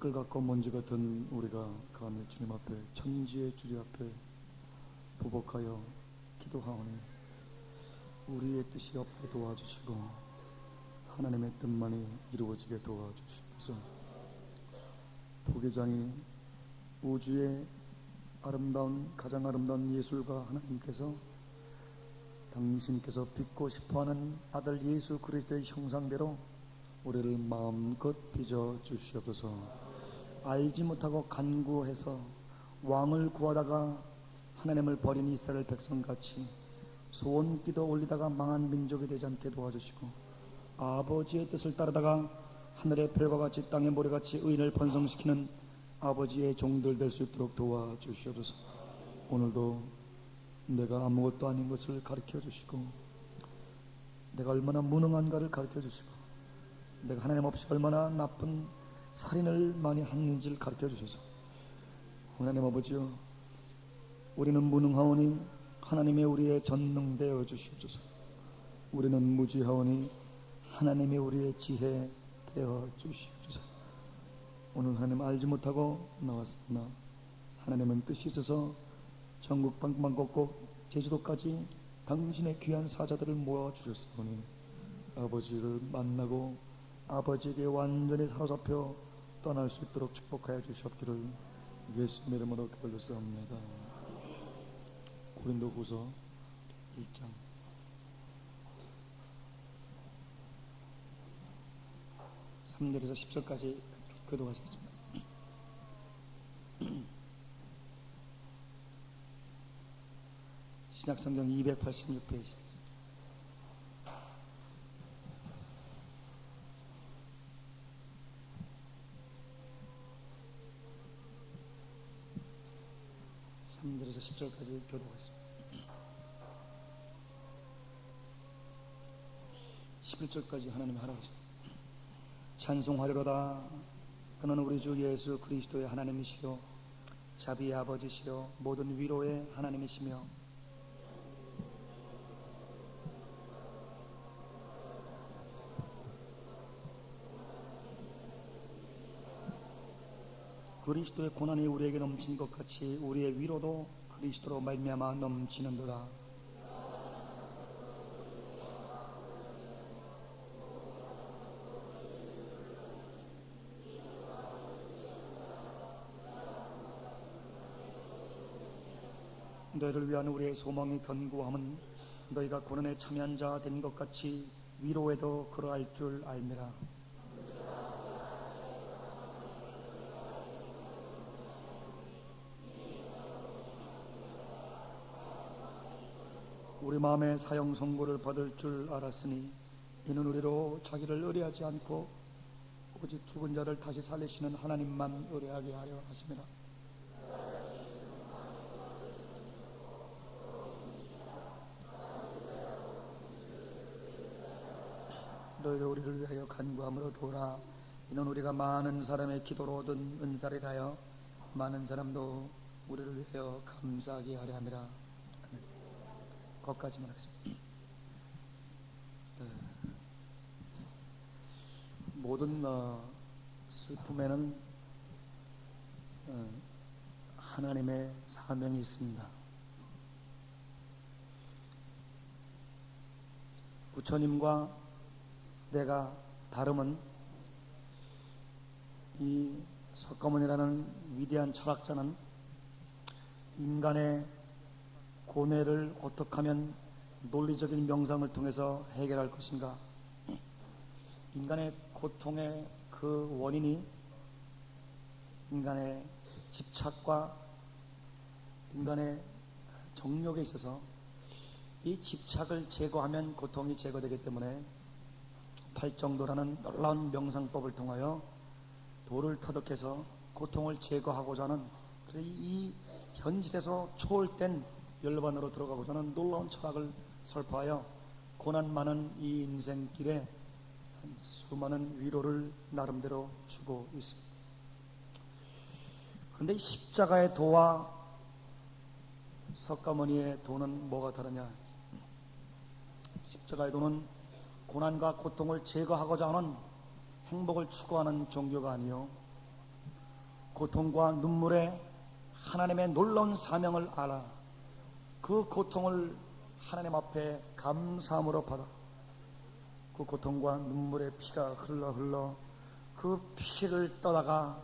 티끌 같고 먼지 같은 우리가 감히 주님 앞에, 천지의 주님 앞에 부복하여 기도하오니 우리의 뜻이 없게 도와주시고 하나님의 뜻만이 이루어지게 도와주시옵소서. 토기장이 우주의 가장 아름다운 예술가 하나님께서 당신께서 빚고 싶어하는 아들 예수 그리스도의 형상대로 우리를 마음껏 빚어 주시옵소서. 알지 못하고 간구해서 왕을 구하다가 하나님을 버린 이스라엘 백성같이 소원기도 올리다가 망한 민족이 되지 않게 도와주시고 아버지의 뜻을 따르다가 하늘의 별과 같이 땅의 모래같이 의인을 번성시키는 아버지의 종들 될 수 있도록 도와주시옵소서. 오늘도 내가 아무것도 아닌 것을 가르쳐 주시고 내가 얼마나 무능한가를 가르쳐 주시고 내가 하나님 없이 얼마나 나쁜 살인을 많이 했는지를 가르쳐 주셔서 하나님 아버지여, 우리는 무능하오니 하나님의 우리의 전능되어 주시옵소서. 우리는 무지하오니 하나님의 우리의 지혜 되어 주시옵소서. 오늘 하나님 알지 못하고 나왔으나 하나님은 뜻이 있어서 전국 방방곡곡 제주도까지 당신의 귀한 사자들을 모아주셨으니 아버지를 만나고 아버지에게 완전히 사로잡혀 떠날 수 있도록 축복하여 주시옵기를 예수님의 이름으로 기도드렸사옵나이다. 고린도후서 1장 3절에서 10절까지 교도하시겠습니다. 신약성경 286페이지 됐습니다. (3절에서 10절까지) 교도하겠습니다. 11절까지 하나님 하라 하십니다. 찬송하리로다. 그는 우리 주 예수 그리스도의 하나님이시요 자비의 아버지시요 모든 위로의 하나님이시며 그리스도의 고난이 우리에게 넘치는 것 같이 우리의 위로도 그리스도로 말미암아 넘치는도다. 너희를 위한 우리의 소망이 견고함은 너희가 고난에 참여한 자 된 것 같이 위로에도 그러할 줄 알미라. 우리 마음의 사형 선고를 받을 줄 알았으니 이는 우리로 자기를 의뢰하지 않고 오직 죽은 자를 다시 살리시는 하나님만 의뢰하게 하려 하심이라. 너희를 우리를 위하여 간구함으로 도우라. 이는 우리가 많은 사람의 기도로 얻은 은사를 하여 많은 사람도 우리를 위하여 감사하게 하려 함이라. 거기까지만 하겠습니다. 모든 슬픔에는 하나님의 사명이 있습니다. 부처님과 내가 다름은 이 석가모니라는 위대한 철학자는 인간의 고뇌를 어떻게 하면 논리적인 명상을 통해서 해결할 것인가, 인간의 고통의 그 원인이 인간의 집착과 인간의 정욕에 있어서 이 집착을 제거하면 고통이 제거되기 때문에 팔정도라는 놀라운 명상법을 통하여 도를 터득해서 고통을 제거하고자 하는 이 현실에서 초월된 열반으로 들어가고자 하는 놀라운 철학을 설파하여 고난 많은 이 인생길에 수많은 위로를 나름대로 주고 있습니다. 그런데 이 십자가의 도와 석가모니의 도는 뭐가 다르냐? 십자가의 도는 고난과 고통을 제거하고자 하는 행복을 추구하는 종교가 아니요 고통과 눈물에 하나님의 놀라운 사명을 알아 그 고통을 하나님 앞에 감사함으로 받아 그 고통과 눈물의 피가 흘러 그 피를 떠다가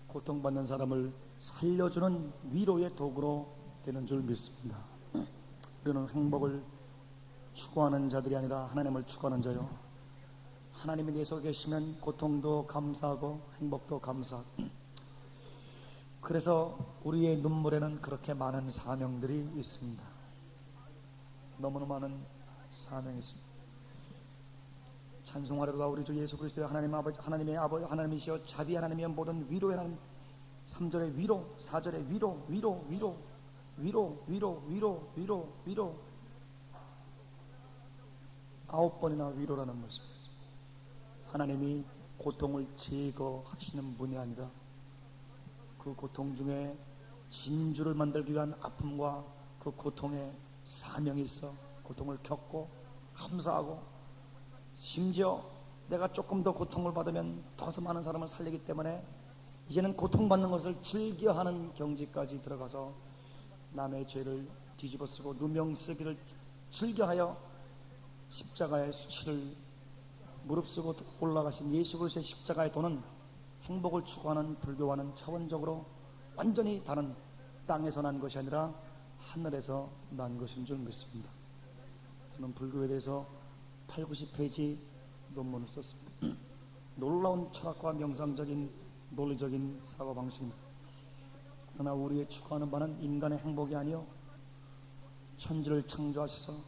고통받는 사람을 살려주는 위로의 도구로 되는 줄 믿습니다. 우리는 행복을 추구하는 자들이 아니라 하나님을 추구하는 자요. 하나님이 내 속에 계시면 고통도 감사하고 행복도 감사하고, 그래서 우리의 눈물에는 그렇게 많은 사명들이 있습니다. 너무나 많은 사명이 있습니다. 찬송하리로다 우리 주 예수 그리스도의 하나님 아버지, 하나님의 아버지, 하나님이시여 자비 하나님의 모든 위로의 하나님. 3절의 위로, 4절의 위로, 위로, 위로, 위로, 위로, 위로, 위로, 위로, 9번이나 위로라는 말씀입니다. 하나님이 고통을 제거하시는 분이 아니라 그 고통 중에 진주를 만들기 위한 아픔과 그 고통에 사명이 있어 고통을 겪고 감사하고, 심지어 내가 조금 더 고통을 받으면 더 많은 사람을 살리기 때문에 이제는 고통받는 것을 즐겨하는 경지까지 들어가서 남의 죄를 뒤집어쓰고 누명쓰기를 즐겨하여 십자가의 수치를 무릅쓰고 올라가신 예수 그리스도의 십자가의 도는 행복을 추구하는 불교와는 차원적으로 완전히 다른, 땅에서 난 것이 아니라 하늘에서 난 것인 줄 믿습니다. 저는 불교에 대해서 8, 90페이지 논문을 썼습니다. 놀라운 철학과 명상적인 논리적인 사고방식입니다. 그러나 우리의 추구하는 바는 인간의 행복이 아니요 천지를 창조하셔서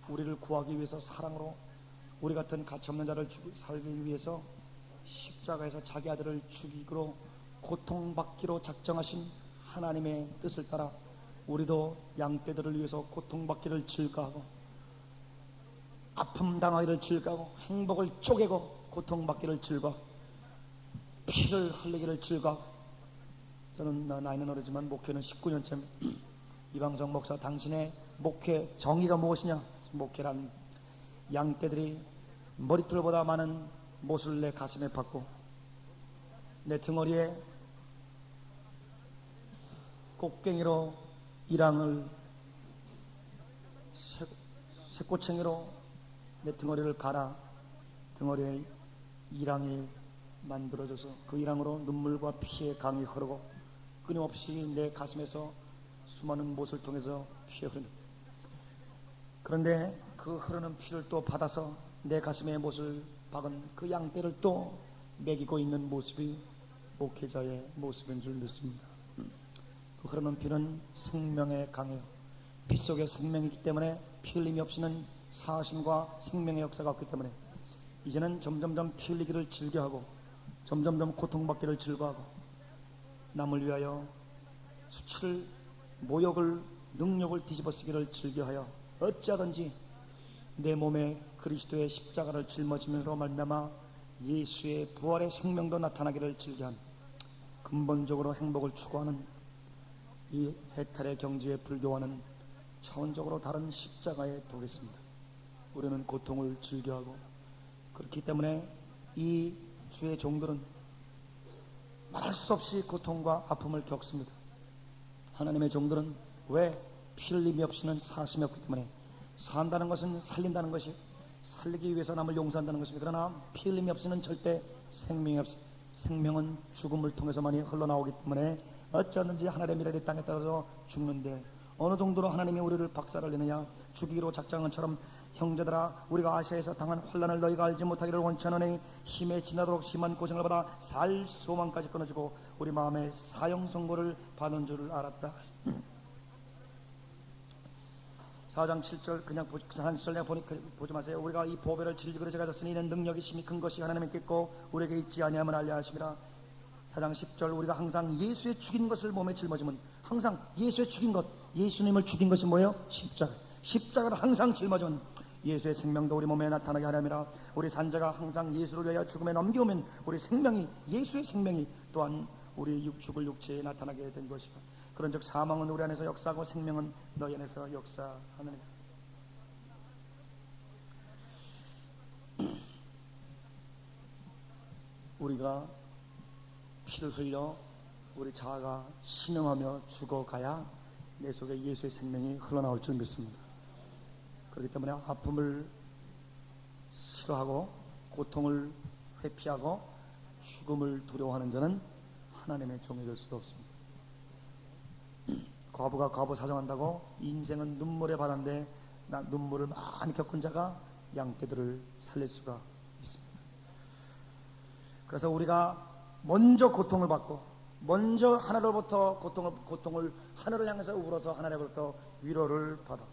우리를 구하기 위해서 사랑으로 우리 같은 가치없는 자를 살기 위해서 십자가에서 자기 아들을 죽이기로 고통받기로 작정하신 하나님의 뜻을 따라 우리도 양떼들을 위해서 고통받기를 즐거워하고 아픔 당하기를 즐거워하고 행복을 쪼개고 고통받기를 즐거워 피를 흘리기를 즐거워. 저는 나이는 어리지만 목회는 19년째. 이방정 목사, 당신의 목회 정의가 무엇이냐? 목회란 양떼들이 머리털보다 많은 못을 내 가슴에 박고 내 등허리에 꽃갱이로 이랑을, 새꼬챙이로 내 등허리를 갈아 등허리에 이랑이 만들어져서 그 이랑으로 눈물과 피의 강이 흐르고 끊임없이 내 가슴에서 수많은 못을 통해서 피가 흐르는, 그런데 그 흐르는 피를 또 받아서 내 가슴에 못을 박은 그 양떼를 또 먹이고 있는 모습이 목회자의 모습인 줄 믿습니다. 그 흐르는 피는 생명의 강이에요. 피 속에 생명이기 때문에 피 흘림이 없이는 사심과 생명의 역사가 없기 때문에 이제는 점점점 피 흘리기를 즐겨하고 점점점 고통받기를 즐거워하고 남을 위하여 수치를, 모욕을, 능욕을 뒤집어쓰기를 즐겨하여 어찌하든지 내 몸에 그리스도의 십자가를 짊어짐으로 말미암아 예수의 부활의 생명도 나타나기를 즐겨한, 근본적으로 행복을 추구하는 이 해탈의 경지의 불교와는 차원적으로 다른 십자가에 도겠습니다. 우리는 고통을 즐겨하고, 그렇기 때문에 이 주의 종들은 말할 수 없이 고통과 아픔을 겪습니다. 하나님의 종들은 왜? 피 흘림이 없이는 사심이 없기 때문에. 산다는 것은 살린다는 것이, 살리기 위해서 남을 용서한다는 것입니다. 그러나 피 흘림이 없이는 절대 생명이 없습니다. 생명은 죽음을 통해서만이 흘러나오기 때문에 어쩌든지 하나님의 미래의 땅에 떨어져 죽는데, 어느 정도로 하나님이 우리를 박살을 내느냐? 죽이기로 작정한 것처럼 형제들아, 우리가 아시아에서 당한 환난을 너희가 알지 못하기를 원치하노니 힘에 지나도록 심한 고생을 받아 살 소망까지 끊어지고 우리 마음에 사형 선고를 받는 줄을 알았다. 4장 7절 그냥 4장 7절 내가 보지 마세요. 우리가 이 보배를 질그릇에 가졌으니 이는 능력이 심히 큰 것이 하나님께 있고 우리에게 있지 아니함을 알려 하심이라. 4장 10절 우리가 항상 예수의 죽인 것을 몸에 짊어지면, 항상 예수의 죽인 것, 예수님을 죽인 것이 뭐예요? 십자가. 십자가를 항상 짊어지면 예수의 생명도 우리 몸에 나타나게 하려니라. 우리 산자가 항상 예수를 위하여 죽음에 넘겨오면 우리 생명이, 예수의 생명이 또한 우리 죽을 육체에 나타나게 된 것이다. 그런즉 사망은 우리 안에서 역사하고 생명은 너희 안에서 역사하느니라. 우리가 피를 흘려 우리 자아가 신음하며 죽어가야 내 속에 예수의 생명이 흘러나올 줄 믿습니다. 그렇기 때문에 아픔을 싫어하고 고통을 회피하고 죽음을 두려워하는 자는 하나님의 종이 될 수도 없습니다. 과부가 과부 사정한다고 인생은 눈물의 바다인데 눈물을 많이 겪은 자가 양떼들을 살릴 수가 있습니다. 그래서 우리가 먼저 고통을 받고 먼저 하나로부터 고통을 하늘을 향해서 울어서 하나님으로부터 위로를 받아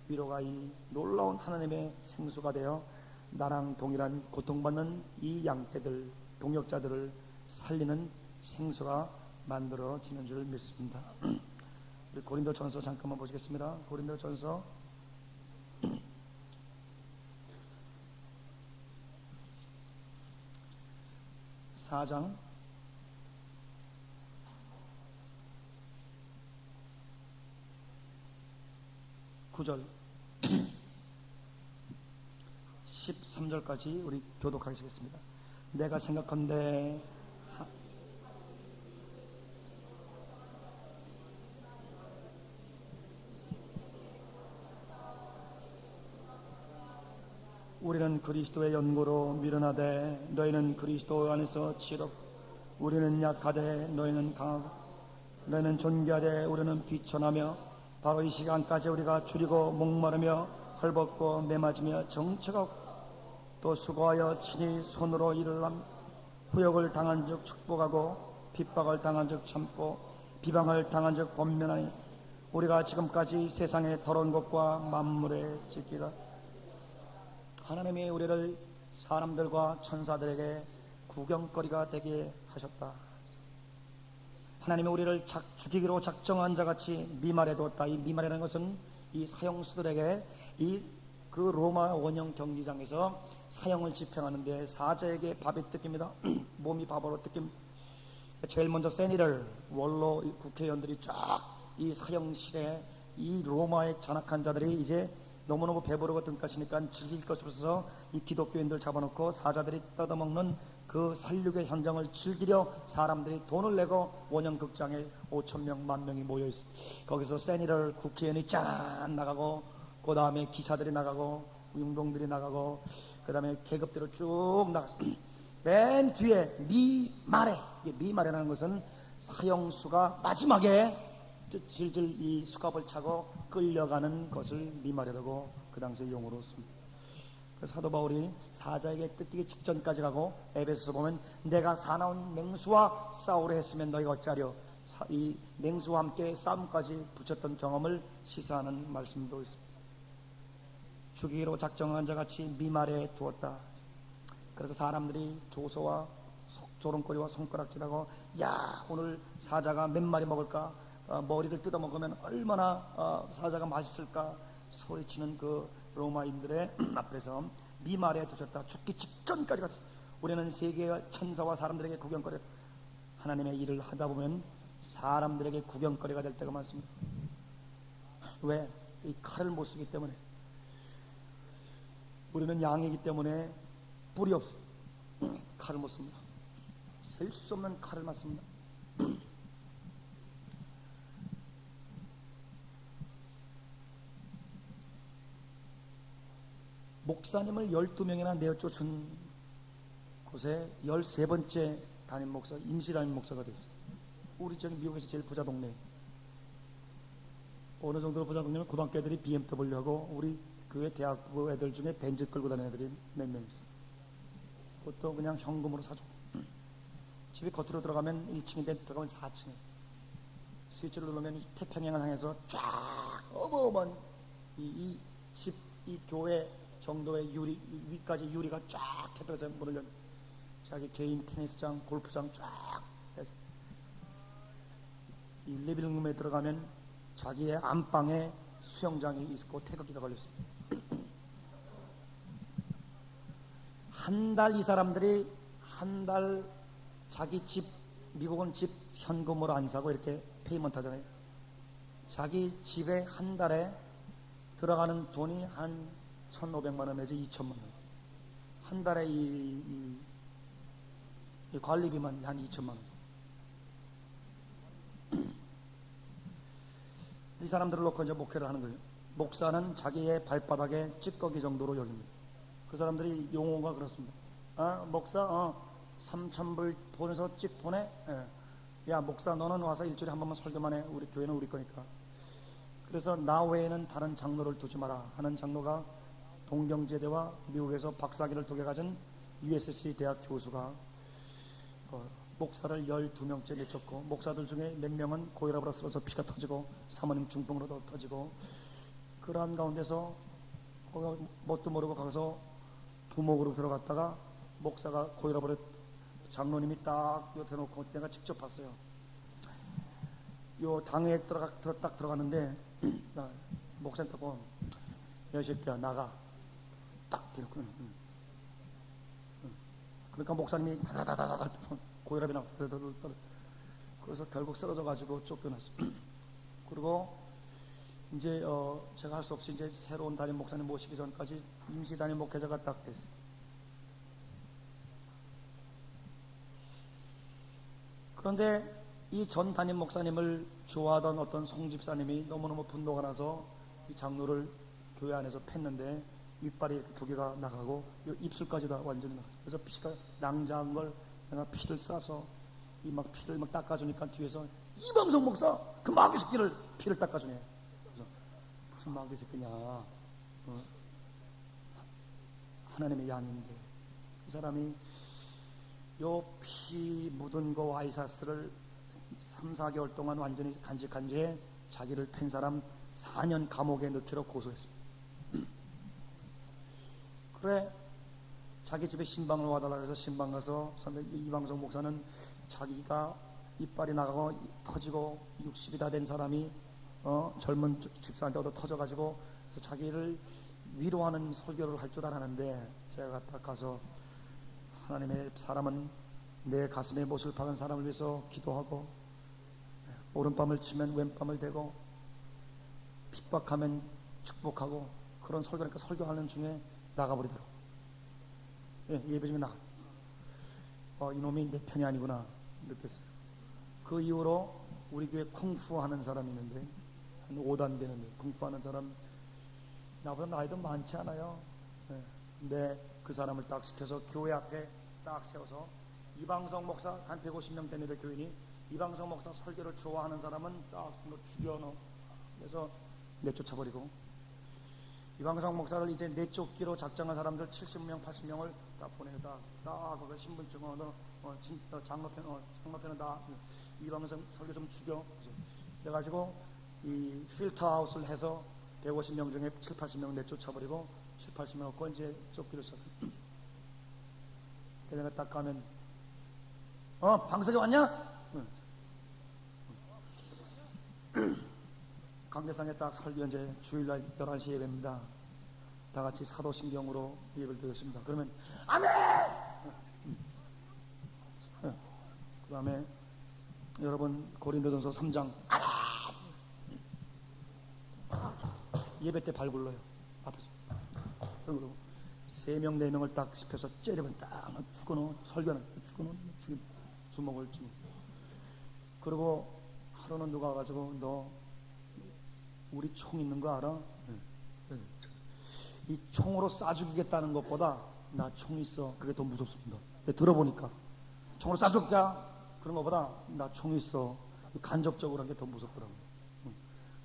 위로가 이 놀라운 하나님의 생수가 되어 나랑 동일한 고통받는 이 양떼들 동역자들을 살리는 생수가 만들어지는 줄 믿습니다. 우리 고린도전서 잠깐만 보시겠습니다. 고린도전서 4장 9절 13절까지 우리 교독하시겠습니다. 내가 생각한데 우리는 그리스도의 연고로 미련하되 너희는 그리스도 안에서 지혜롭고 우리는 약하되 너희는 강하고 너희는 존귀하되 우리는 비천하며 바로 이 시간까지 우리가 줄이고 목마르며 헐벗고 매맞으며 정처하고 또 수고하여 친히 손으로 일을 하며 후욕을 당한 즉 축복하고 핍박을 당한 즉 참고 비방을 당한 즉 권면하니 우리가 지금까지 세상의 더러운 것과 만물의 짓기가 하나님이 우리를 사람들과 천사들에게 구경거리가 되게 하셨다. 하나님이 우리를 죽이기로 작정한 자같이 미말해 두었다. 이 미말이라는 것은 이 사형수들에게 그 로마 원형 경기장에서 사형을 집행하는데 사자에게 밥이 뜯깁니다. 몸이 밥으로 뜯깁니다. 제일 먼저 세니를 원로 국회의원들이 쫙 이 사형실에 이 로마의 잔악한 자들이 이제 너무너무 배부르고 등가시니까 즐길 것으로 서 이 기독교인들 잡아놓고 사자들이 뜯어먹는 그 살육의 현장을 즐기려 사람들이 돈을 내고 원형극장에 5,000명, 10,000명이 모여있습니다. 거기서 세니럴 국회의원이 짠 나가고 그 다음에 기사들이 나가고 운동들이 나가고 그 다음에 계급대로 쭉 나갔습니다. 맨 뒤에 미말이라는 것은 사형수가 마지막에 질질 이 수갑을 차고 끌려가는 것을 미말이라고 그 당시에 용어로 씁니다. 그래서 사도 바울이 사자에게 뜯기기 직전까지 가고 에베소서 보면 내가 사나운 맹수와 싸우려 했으면 너희가 어찌하려 이 맹수와 함께 싸움까지 붙였던 경험을 시사하는 말씀도 있습니다. 죽이기로 작정한 자같이 미말해 두었다. 그래서 사람들이 조소와 조롱거리와 손가락질하고 야 오늘 사자가 몇 마리 먹을까 머리를 뜯어먹으면 얼마나 사자가 맛있을까 소리치는 그 로마인들의 앞에서 미말해 두셨다. 죽기 직전까지 갔어. 우리는 세계의 천사와 사람들에게 구경거리 하나님의 일을 하다 보면 사람들에게 구경거리가 될 때가 많습니다. 왜? 이 칼을 못 쓰기 때문에. 우리는 양이기 때문에 뿔이 없어요. 칼을 못 씁니다. 셀 수 없는 칼을 맞습니다. 목사님을 12명이나 내어쫓은 곳에 13번째 담임 목사, 임시 담임 목사가 됐어요. 우리 저기 미국에서 제일 부자 동네. 어느 정도로 부자 동네면 고등학교 애들이 BMW하고 우리 그 대학부 애들 중에 벤츠 끌고 다니는 애들이 몇 명 있어요. 그것도 그냥 현금으로 사줘. 집이 겉으로 들어가면 1층인데 들어가면 4층에 스위치를 누르면 태평양을 향해서 쫙 어마어마한 이 집, 이 교회 정도의 유리 위까지 유리가 쫙 해서 문을 연 자기 개인 테니스장, 골프장 쫙 해서 이 리빙룸에 들어가면 자기의 안방에 수영장이 있고 태극기가 걸렸습니다. 한 달 이 사람들이 한 달 자기 집 미국은 집 현금으로 안 사고 이렇게 페이먼트 하잖아요. 자기 집에 한 달에 들어가는 돈이 한 1,500만 원 내지 2,000만 원. 한 달에 이 관리비만 한 2,000만 원. 이 사람들을 놓고 이제 목회를 하는 거예요. 목사는 자기의 발바닥에 찌꺼기 정도로 여깁니다. 그 사람들이 용어가 그렇습니다. 목사, 3,000불 보내서 찍 보내? 예. 야, 목사, 너는 와서 일주일에 한 번만 설교만 해. 우리 교회는 우리 거니까. 그래서 나 외에는 다른 장로를 두지 마라 하는 장로가 동경제대와 미국에서 박사학위를 2개 가진 USC 대학 교수가 목사를 12명째 내쫓고, 목사들 중에 몇 명은 고혈압으로 쓰러져 피가 터지고 사모님 중풍으로도 터지고, 그러한 가운데서 뭣도 모르고 가서 두목으로 들어갔다가 목사가 고혈압으로, 장로님이 딱 대놓고 내가 직접 봤어요. 요 당회에 딱 들어갔는데 목사님 타고 야, 이 새끼야 나가 딱 대놓고. 그러니까 목사님이 다다다다다 고혈압이 나고, 그래서 결국 쓰러져 가지고 쫓겨났어요. 그리고 이제 제가 할 수 없이 이제 새로운 담임 목사님 모시기 전까지 임시 담임 목회자가 딱 됐어요. 그런데 이 전 담임 목사님을 좋아하던 어떤 송 집사님이 너무너무 분노가 나서 이 장로를 교회 안에서 팼는데 이빨이 이렇게 2개가 나가고 입술까지 다 완전히 나갔어요. 그래서 피가 낭자한 걸 내가 피를 싸서 이 막 피를 막 닦아주니까 뒤에서 이방석 목사 그 마귀 새끼를 피를 닦아주네. 그래서 무슨 마귀 새끼냐, 하나님의 양인데 이 사람이 요 피 묻은 거 와이사스를 3, 4개월 동안 완전히 간직한 뒤에 자기를 팬 사람 4년 감옥에 넣기로 고소했습니다. 그래, 자기 집에 신방을 와달라 그래서 신방 가서 이방석 목사는 자기가 이빨이 나가고 터지고 60이 다 된 사람이 젊은 집사한테 얻어 터져가지고, 그래서 자기를 위로하는 설교를 할 줄 알았는데, 제가 딱 가서 하나님의 사람은 내 가슴에 못을 박은 사람을 위해서 기도하고, 오른밤을 치면 왼밤을 대고, 핍박하면 축복하고, 그런 설교니까 설교하는 중에 나가버리더라고. 예배 중에 이놈이 내 편이 아니구나 느꼈어요. 그 이후로 우리 교회 쿵푸 하는 사람이 있는데, 한 5단 되는데, 쿵푸 하는 사람 나보다 나이도 많지 않아요. 근데 그 사람을 딱 시켜서 교회 앞에 딱 세워서, 이방석 목사 한 150명 되는데 교인이 이방석 목사 설교를 좋아하는 사람은 딱 너 죽여 너. 그래서 내쫓아버리고, 이방석 목사를 이제 내쫓기로 작정한 사람들 70명 80명을 딱 보내다 그 신분증 너 장로편은 다 이방석 설교 좀 죽여. 그래가지고 이 필터아웃을 해서 150명 중에 7, 80명 내쫓아버리고 7, 80명 거 이제 쫓기로 시작해. 내가 딱 가면 방석이 왔냐? 강대상에 딱 설교, 이제 주일날 11시 예배입니다. 다 같이 사도신경으로 예배를 드렸습니다. 그러면 아멘! 그 다음에 여러분 고린도전서 3장 아멘! 예배 때 발 굴러요. 앞에서. 그리고 3명 4명을 딱 씹혀서 째리면 딱 죽어놓은, 설교는 죽어놓은 주먹을 쥐고. 그리고 하루는 누가 와가지고 너 우리 총 있는 거 알아? 이 총으로 쏴 죽이겠다는 것보다 나 총 있어, 그게 더 무섭습니다. 들어보니까 총으로 쏴 죽자 그런 것보다 나 총 있어, 간접적으로 한 게 더 무섭더라고요.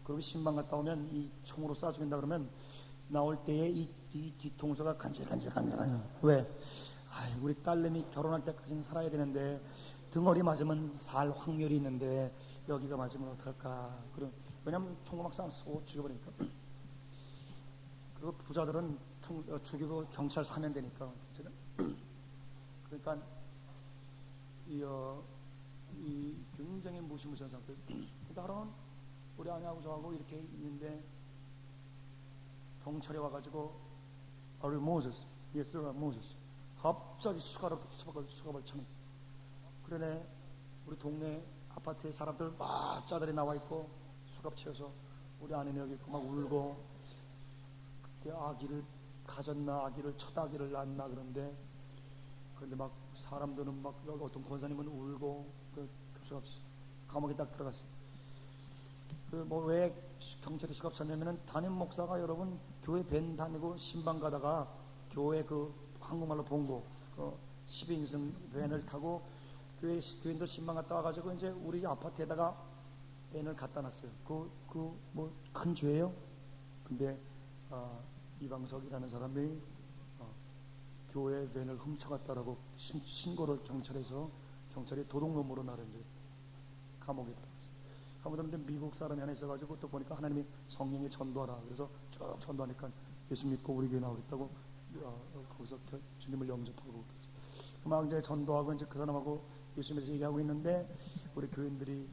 그리고 신방 갔다 오면 이 총으로 쏴 죽인다 그러면 나올 때에 이 뒤통수가 간질간질. 왜? 우리 딸내미 결혼할 때까지는 살아야 되는데 등허리 맞으면 살 확률이 있는데 여기가 맞으면 어떡할까. 왜냐면 총으로 막 쏘고 죽여버리니까. 그리고 부자들은 총 죽이고 경찰 사면 되니까. 그러니까 이 굉장히 무시무시한 상태에서 다른 우리 아내하고 저하고 이렇게 있는데 경찰이 와가지고 Are you Moses? Yes, sir, I'm Moses. 갑자기 수갑을 쳐는. 그러네. 우리 동네 아파트에 사람들 막 짜들이 나와 있고 수갑 채워서 우리 아내는 여기 있고 막 울고, 그때 아기를 가졌나 아기를 첫 아기를 낳았나 그런데, 그런데 막 사람들은 막 어떤 권사님은 울고, 그 교수가 감옥에 딱 들어갔어. 그 뭐 왜 경찰이 수갑 쳤냐면은 담임 목사가 여러분 교회 밴 다니고 신방 가다가 교회 그 한국말로 본고 그 12인승 밴을 타고 교인들 신방 갔다 와가지고 이제 우리 아파트에다가 밴을 갖다 놨어요. 뭐 큰 죄예요. 근데 이방석이라는 사람이 교회 밴을 훔쳐갔다라고 신고를 경찰이 도둑놈으로 나를 이제 감옥에 들어갔어요. 감옥에 들었는데 미국 사람이 하나 있어가지고 또 보니까 하나님이 성령에 전도하라. 그래서 쭉 전도하니까 예수 믿고 우리 교회 나오겠다고 거기서 주님을 영접하고 막 이제 전도하고 이제 그 사람하고 예수 믿어서 얘기하고 있는데 우리 교인들이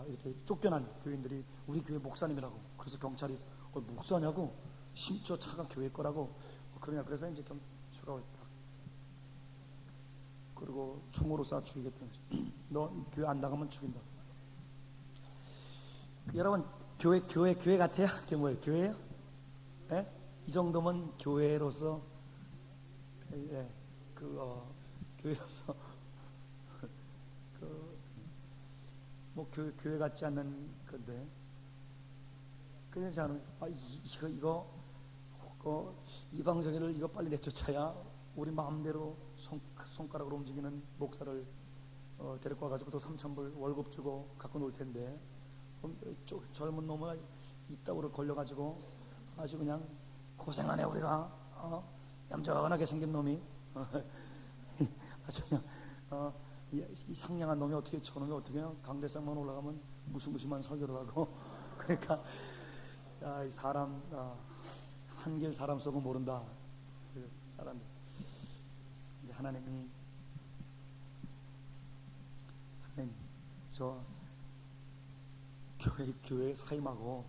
이렇게 쫓겨난 교인들이 우리 교회 목사님이라고. 그래서 경찰이 목사냐고 심지어 차가 교회 거라고 그러냐. 그래서 이제 추가했다. 그리고 총으로 쏴 죽이겠다. 너 교회 안 나가면 죽인다. 여러분 교회 같아요? 그게 뭐예요? 교회예요? 예? 이 정도면 교회로서 교회로서 뭐 교회 같지 않는 건데. 그래서 저는 이거 이방적인을 이거 빨리 내쫓아야 우리 마음대로 손가락으로 움직이는 목사를 데리고 와가지고 또 3,000불 월급 주고 갖고 놀 텐데 젊은 놈을 이따구로 걸려가지고 아주 그냥 고생하네 우리가 얌전하게 생긴 놈이 아주 그냥 이 상냥한 놈이 어떻게 저놈이 어떻게 강대상만 올라가면 무시무시만 설교를 하고 그러니까 이 사람 한길 사람 속은 모른다. 그 사람 하나님 저 교회 사임하고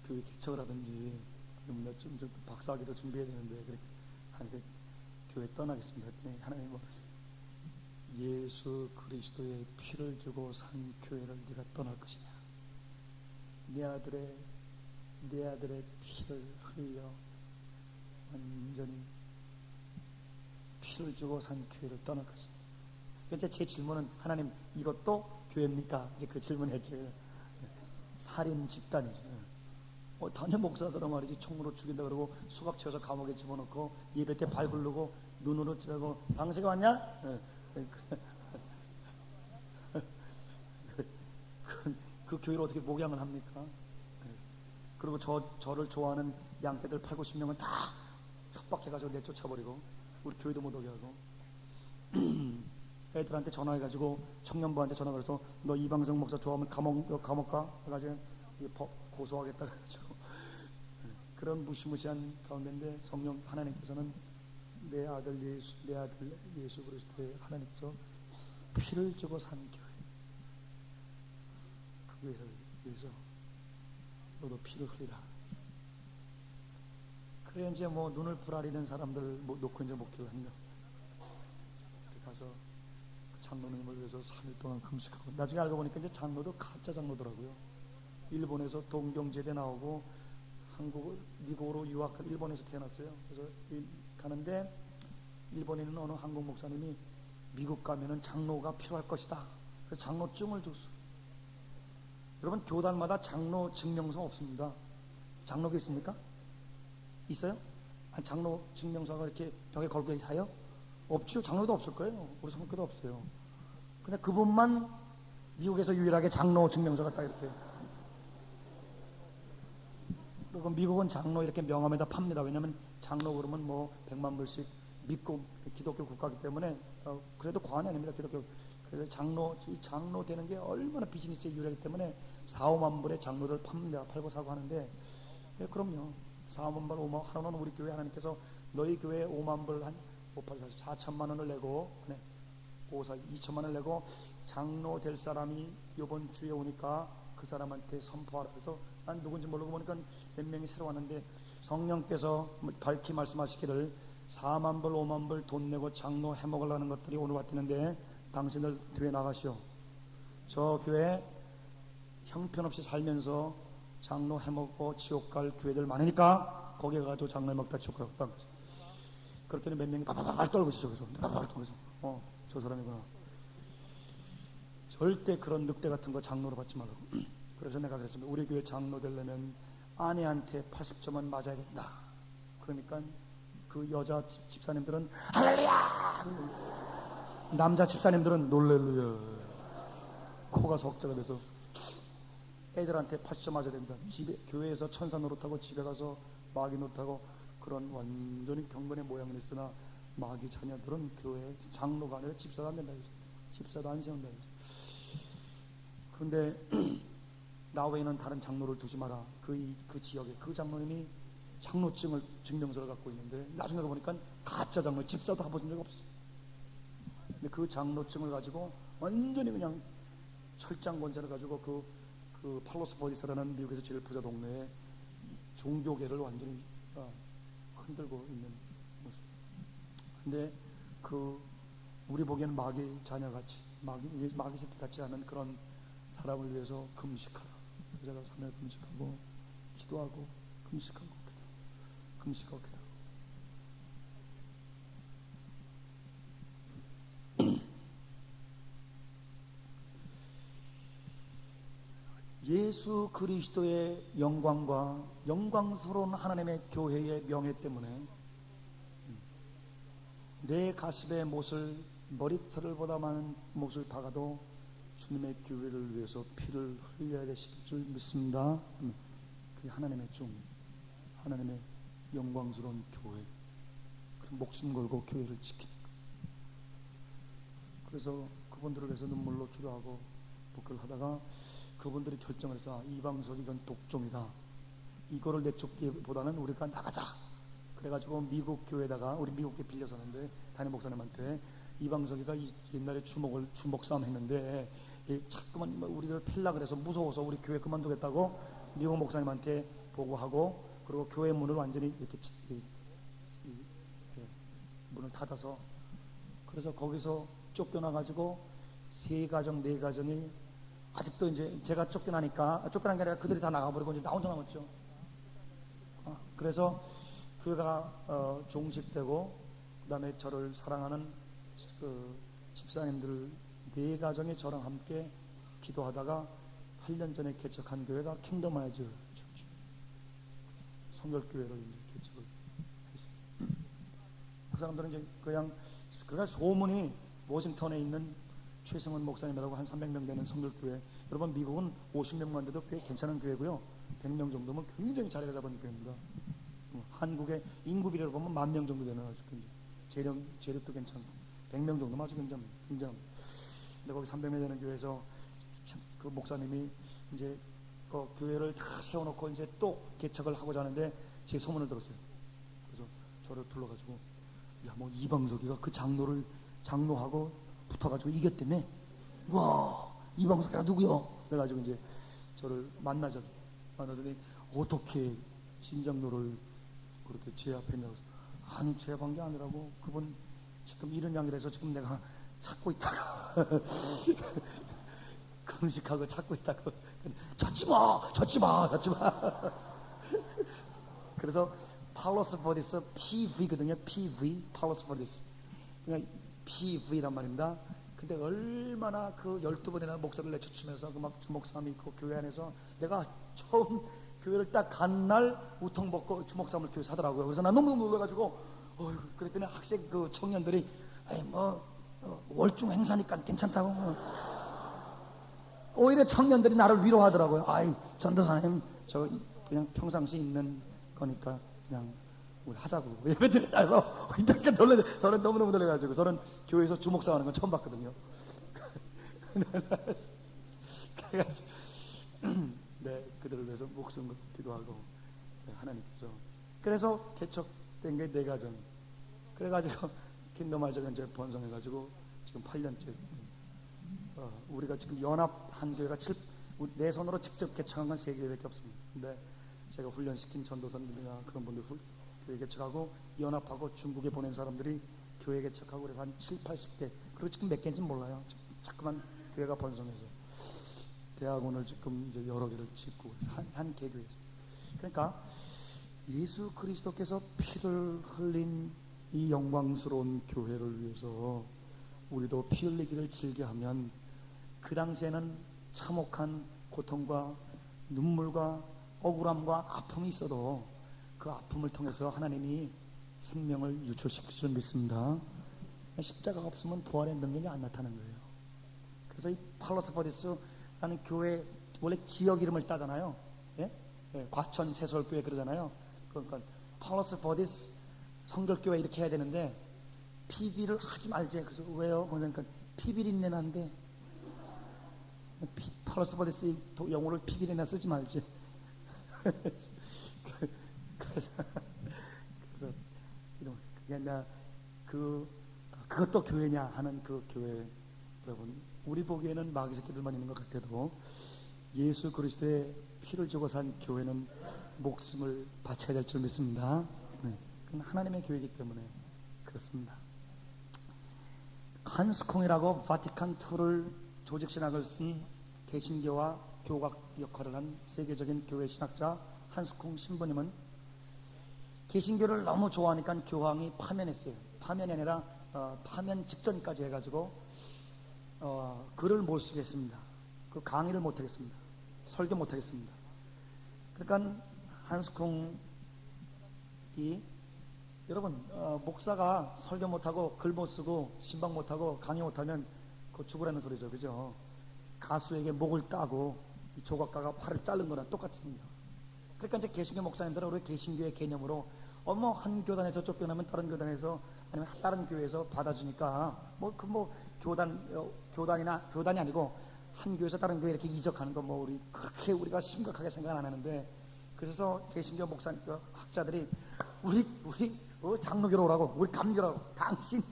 교회 개척을 하든지 좀 박사학위도 준비해야 되는데 그래 하나님 교회 떠나겠습니다. 하나님 예수 그리스도의 피를 주고 산 교회를 네가 떠날 것이냐. 내 아들의 피를 흘려 완전히 피를 주고 산 교회를 떠날 것이냐. 그러니까 제 질문은 하나님 이것도 교회입니까? 이제 그 질문했지. 살인 집단이죠. 단임 목사들은 말이지 총으로 죽인다 그러고 수갑 채워서 감옥에 집어넣고 예배 때 발 굴르고 눈으로 찌르고 당신이 왔냐? 그 교회를 어떻게 목양을 합니까? 그리고 저를 좋아하는 양떼들 8, 90명은 다 협박해가지고 내쫓아버리고 우리 교회도 못 오게 하고 애들한테 전화해가지고 청년부한테 전화해서 너 이방성 목사 좋아하면 감옥 가? 해가지고 법 고소하겠다 그래가지고 그런 무시무시한 가운데인데 성령 하나님께서는 내 아들 예수 그리스도의 하나님께서 피를 주고 산 교회 그 교회를 위해서 너도 피를 흘리라. 그래 이제 뭐 눈을 부라리는 사람들 놓고 이제 목회를 합니다. 가서 장로님을 위해서 3일 동안 금식하고 나중에 알고 보니까 이제 장로도 가짜 장로더라고요. 일본에서 동경제대 나오고 미국으로 일본에서 태어났어요. 그래서 가는데 일본에 있는 어느 한국 목사님이 미국 가면은 장로가 필요할 것이다. 그래서 장로증을 줬어요. 여러분 교단마다 장로 증명서 없습니다. 장로가 있습니까? 있어요? 아니, 장로 증명서가 이렇게 벽에 걸고 있어요? 없죠. 장로도 없을 거예요. 우리 성교도 없어요. 근데 그분만 미국에서 유일하게 장로 증명서가 딱 이렇게. 그리고 미국은 장로 이렇게 명함에다 팝니다. 왜냐하면 장로 그러면 뭐 100만 불씩 믿고 기독교 국가이기 때문에 그래도 과언이 아닙니다. 기독교. 그래서 장로 되는 게 얼마나 비즈니스에 유리하기 때문에 4, 5만 불에 장로를 팝니다. 팔고 사고 하는데 그럼요. 4, 5만 불, 5만 하루는 우리 교회 하나님께서 너희 교회에 5만 불 한 5, 8, 4, 4천만 원을 내고 5, 4, 2천만 원을 내고 장로 될 사람이 이번 주에 오니까 그 사람한테 선포하라. 그래서 난 누군지 모르고 보니까 몇 명이 새로 왔는데 성령께서 밝히 말씀하시기를 4만 불, 5만 불 돈 내고 장로 해먹으려는 것들이 오늘 왔다는데 당신들 교회 나가시오. 저 교회 형편없이 살면서 장로 해먹고 지옥 갈 교회들 많으니까 거기에 가서 장로 해먹다 지옥 갔다. 그렇더니 몇 명이 바바바발 떨고 있어. 그래서 바바바발 떨고 있어. 저 사람이구나. 절대 그런 늑대 같은 거 장로로 받지 말라고. 그래서 내가 그랬습니다. 우리 교회 장로 되려면 아내한테 80점은 맞아야 된다. 그러니까 그 여자 집사님들은 할렐루야, 남자 집사님들은 놀렐루야. 코가 석자가 돼서 애들한테 80점 맞아야 된다. 집에, 교회에서 천사 노릇하고 집에 가서 마귀 노릇하고 그런 완전히 경건의 모양을 했으나 마귀 자녀들은 교회 장로가 아니라 집사가 안 된다. 집사도 안 세운다. 그런데 나 외에는 다른 장로를 두지 마라. 그 지역에 그 장로님이 장로증을 증명서를 갖고 있는데 나중에 보니까 가짜 장로, 집사도 해본 적 없어. 근데 그 장로증을 가지고 완전히 그냥 철장 권세를 가지고 그 팔로스 보디스라는 미국에서 제일 부자 동네에 종교계를 완전히 흔들고 있는 모습. 근데 우리 보기에는 마귀 자녀같이 마귀 새끼 같지 않은 그런 사람을 위해서 금식하라. 제가 3일 금식하고 기도하고 금식하고 금식하고 기도. 예수 그리스도의 영광과 영광스러운 하나님의 교회의 명예 때문에 내 가슴에 못을, 머리털보다 많은 못을 박아도 주님의 교회를 위해서 피를 흘려야 되실 줄 믿습니다. 그게 하나님의 하나님의 영광스러운 교회, 목숨 걸고 교회를 지키는 것. 그래서 그분들을 위해서 눈물로 기도하고 복귀를 하다가 그분들이 결정을 해서 이방석 이건 독종이다. 이거를 내쫓기보다는 우리가 나가자. 그래가지고 미국 교회에다가, 우리 미국 교회 빌려서는데 담임 목사님한테 이방석이가 옛날에 주먹 싸움 했는데 자꾸만 우리를 팰라 그래서 무서워서 우리 교회 그만두겠다고 미국 목사님한테 보고하고, 그리고 교회 문을 완전히 이렇게 문을 닫아서, 그래서 거기서 쫓겨나가지고 3가정 4가정이 아직도 이제 제가 쫓겨난 게 아니라 그들이 다 나가버리고 이제 나 혼자 남았죠. 그래서 교회가 종식되고 그 다음에 저를 사랑하는 집사님들 4가정이 저랑 함께 기도하다가 8년 전에 개척한 교회가 킹덤 아이즈 성결교회를 이제 개척을 했습니다. 그 사람들은 이제 그러니까 소문이 워싱턴에 있는 최승원 목사님이라고 한 300명 되는 성결교회. 여러분 미국은 50명만 돼도 꽤 괜찮은 교회고요. 100명 정도면 굉장히 자리가 잡은 교회입니다. 한국의 인구 비례로 보면 10,000명 정도 되는 아주 재력도 괜찮고 100명 정도면 아주 굉장합니다. 근데 거기 300명 되는 교회에서 그 목사님이 이제 그 교회를 다 세워놓고 이제 또 개척을 하고자 하는데 제 소문을 들었어요. 그래서 저를 불러가지고 야, 뭐 이방석이가 그 장로하고 붙어가지고 이겼다며. 와, 이방석이가 누구요? 그래가지고 이제 저를 만나더니 어떻게 신장로를 그렇게 제압했냐고. 아니 제압한 게 아니라고, 그분 지금 이런 양이라서 지금 내가 찾고 있다고 금식하고 찾고 있다고. 찾지마 그래서 팔로스 포디스 PV거든요. PV 팔로스 포디스 그냥 PV란 말입니다. 근데 얼마나 그 12번이나 목사를 내쫓으면서 그 막 주먹싸움이 있고 교회 안에서 내가 처음 교회를 딱 간 날 우통 벗고 주먹싸움을 교회에서 하더라고요. 그래서 나 너무 놀라가지고 그랬더니 학생 그 청년들이 월중 행사니까 괜찮다고 오히려 청년들이 나를 위로하더라고요. 전도사님 저 그냥 평상시 있는 거니까 그냥 우리 하자고. 그래서 이렇게 놀래. 저는 너무너무 놀래가지고, 저는 교회에서 주먹싸움하는 건 처음 봤거든요. 그래가지고 네, 그들을 위해서 목숨 기도하고 하나님께서, 그래서 개척된 게 4가정. 그래가지고 킹덤 아이즈가 이제 번성해가지고 지금 8년째. 우리가 지금 연합한 교회가 내 손으로 직접 개척한 건 3교회밖에 없습니다. 근데 제가 훈련시킨 전도사님이나 그런 분들 교회 개척하고 연합하고 중국에 보낸 사람들이 교회 개척하고 그래서 한 7, 80개, 그리고 지금 몇 개인지는 몰라요. 자꾸만 교회가 번성해서 대학원을 지금 이제 여러 개를 짓고 한 개교에서. 그러니까 예수 그리스도께서 피를 흘린 이 영광스러운 교회를 위해서 우리도 피 흘리기를 즐겨하면 그 당시에는 참혹한 고통과 눈물과 억울함과 아픔이 있어도 그 아픔을 통해서 하나님이 생명을 유출시킬 줄 믿습니다. 십자가가 없으면 부활의 능력이 안 나타나는 거예요. 그래서 이 팔로스 버디스라는 교회 원래 지역 이름을 따잖아요. 예? 예, 과천 세솔교회 그러잖아요. 그러니까 팔로스 버디스 성결교회 이렇게 해야 되는데 PB를 하지 말지. 그래서 왜요? 그러니까 피비린내 난데 팔로스 버디스 영어를 피비린내 쓰지 말지. 그래서 이런 그것도 교회냐 하는 그 교회, 여러분, 우리 보기에는 마귀 새끼들만 있는 것 같아도 예수 그리스도의 피를 주고 산 교회는 목숨을 바쳐야 될 줄 믿습니다. 네, 그건 하나님의 교회이기 때문에 그렇습니다. 한스콩이라고 바티칸2를 조직신학을 쓴 개신교와 교각 역할을 한 세계적인 교회 신학자 한스콩 신부님은 개신교를 너무 좋아하니까 교황이 파면했어요. 파면이 아니라 파면 직전까지 해가지고 글을 못 쓰겠습니다. 그 강의를 못 하겠습니다. 설교 못 하겠습니다. 그러니까 한스콩이, 여러분, 목사가 설교 못하고 글 못 쓰고 신방 못하고 강의 못하면 그거 죽으라는 소리죠. 그죠? 가수에게 목을 따고 이 조각가가 팔을 자른 거나 똑같습니다. 그러니까 이제 개신교 목사님들은 우리 개신교의 개념으로 한 교단에서 쫓겨나면 다른 교단에서 아니면 다른 교회에서 받아주니까 교단이 아니고 한 교회에서 다른 교회 이렇게 이적하는 거 우리 그렇게 우리가 심각하게 생각 안 하는데, 그래서 개신교 목사님 학자들이 우리 장로교로 오라고, 우리 감교라고, 당신이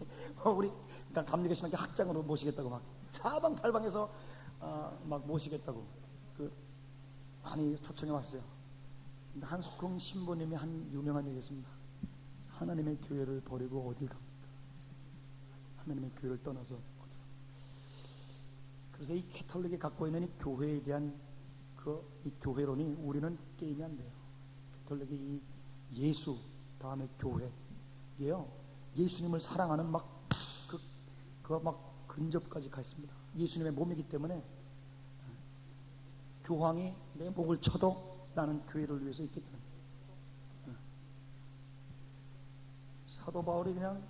우리 그러니까 감리교 신학교 학장으로 모시겠다고 막 사방팔방에서 막 모시겠다고 많이 초청해 왔어요. 근데 한스콩 신부님이 한 유명한 얘기 있습니다. 하나님의 교회를 버리고 어디 갑니까? 하나님의 교회를 떠나서. 그래서 이 캐톨릭이 갖고 있는 이 교회에 대한 이 교회론이 우리는 게임이 안 돼요. 캐톨릭이 이 예수 다음에 교회예요. 예수님을 사랑하는 근접까지 가 있습니다. 예수님의 몸이기 때문에 교황이 내 목을 쳐도 나는 교회를 위해서 있기 때문에. 사도 바울이 그냥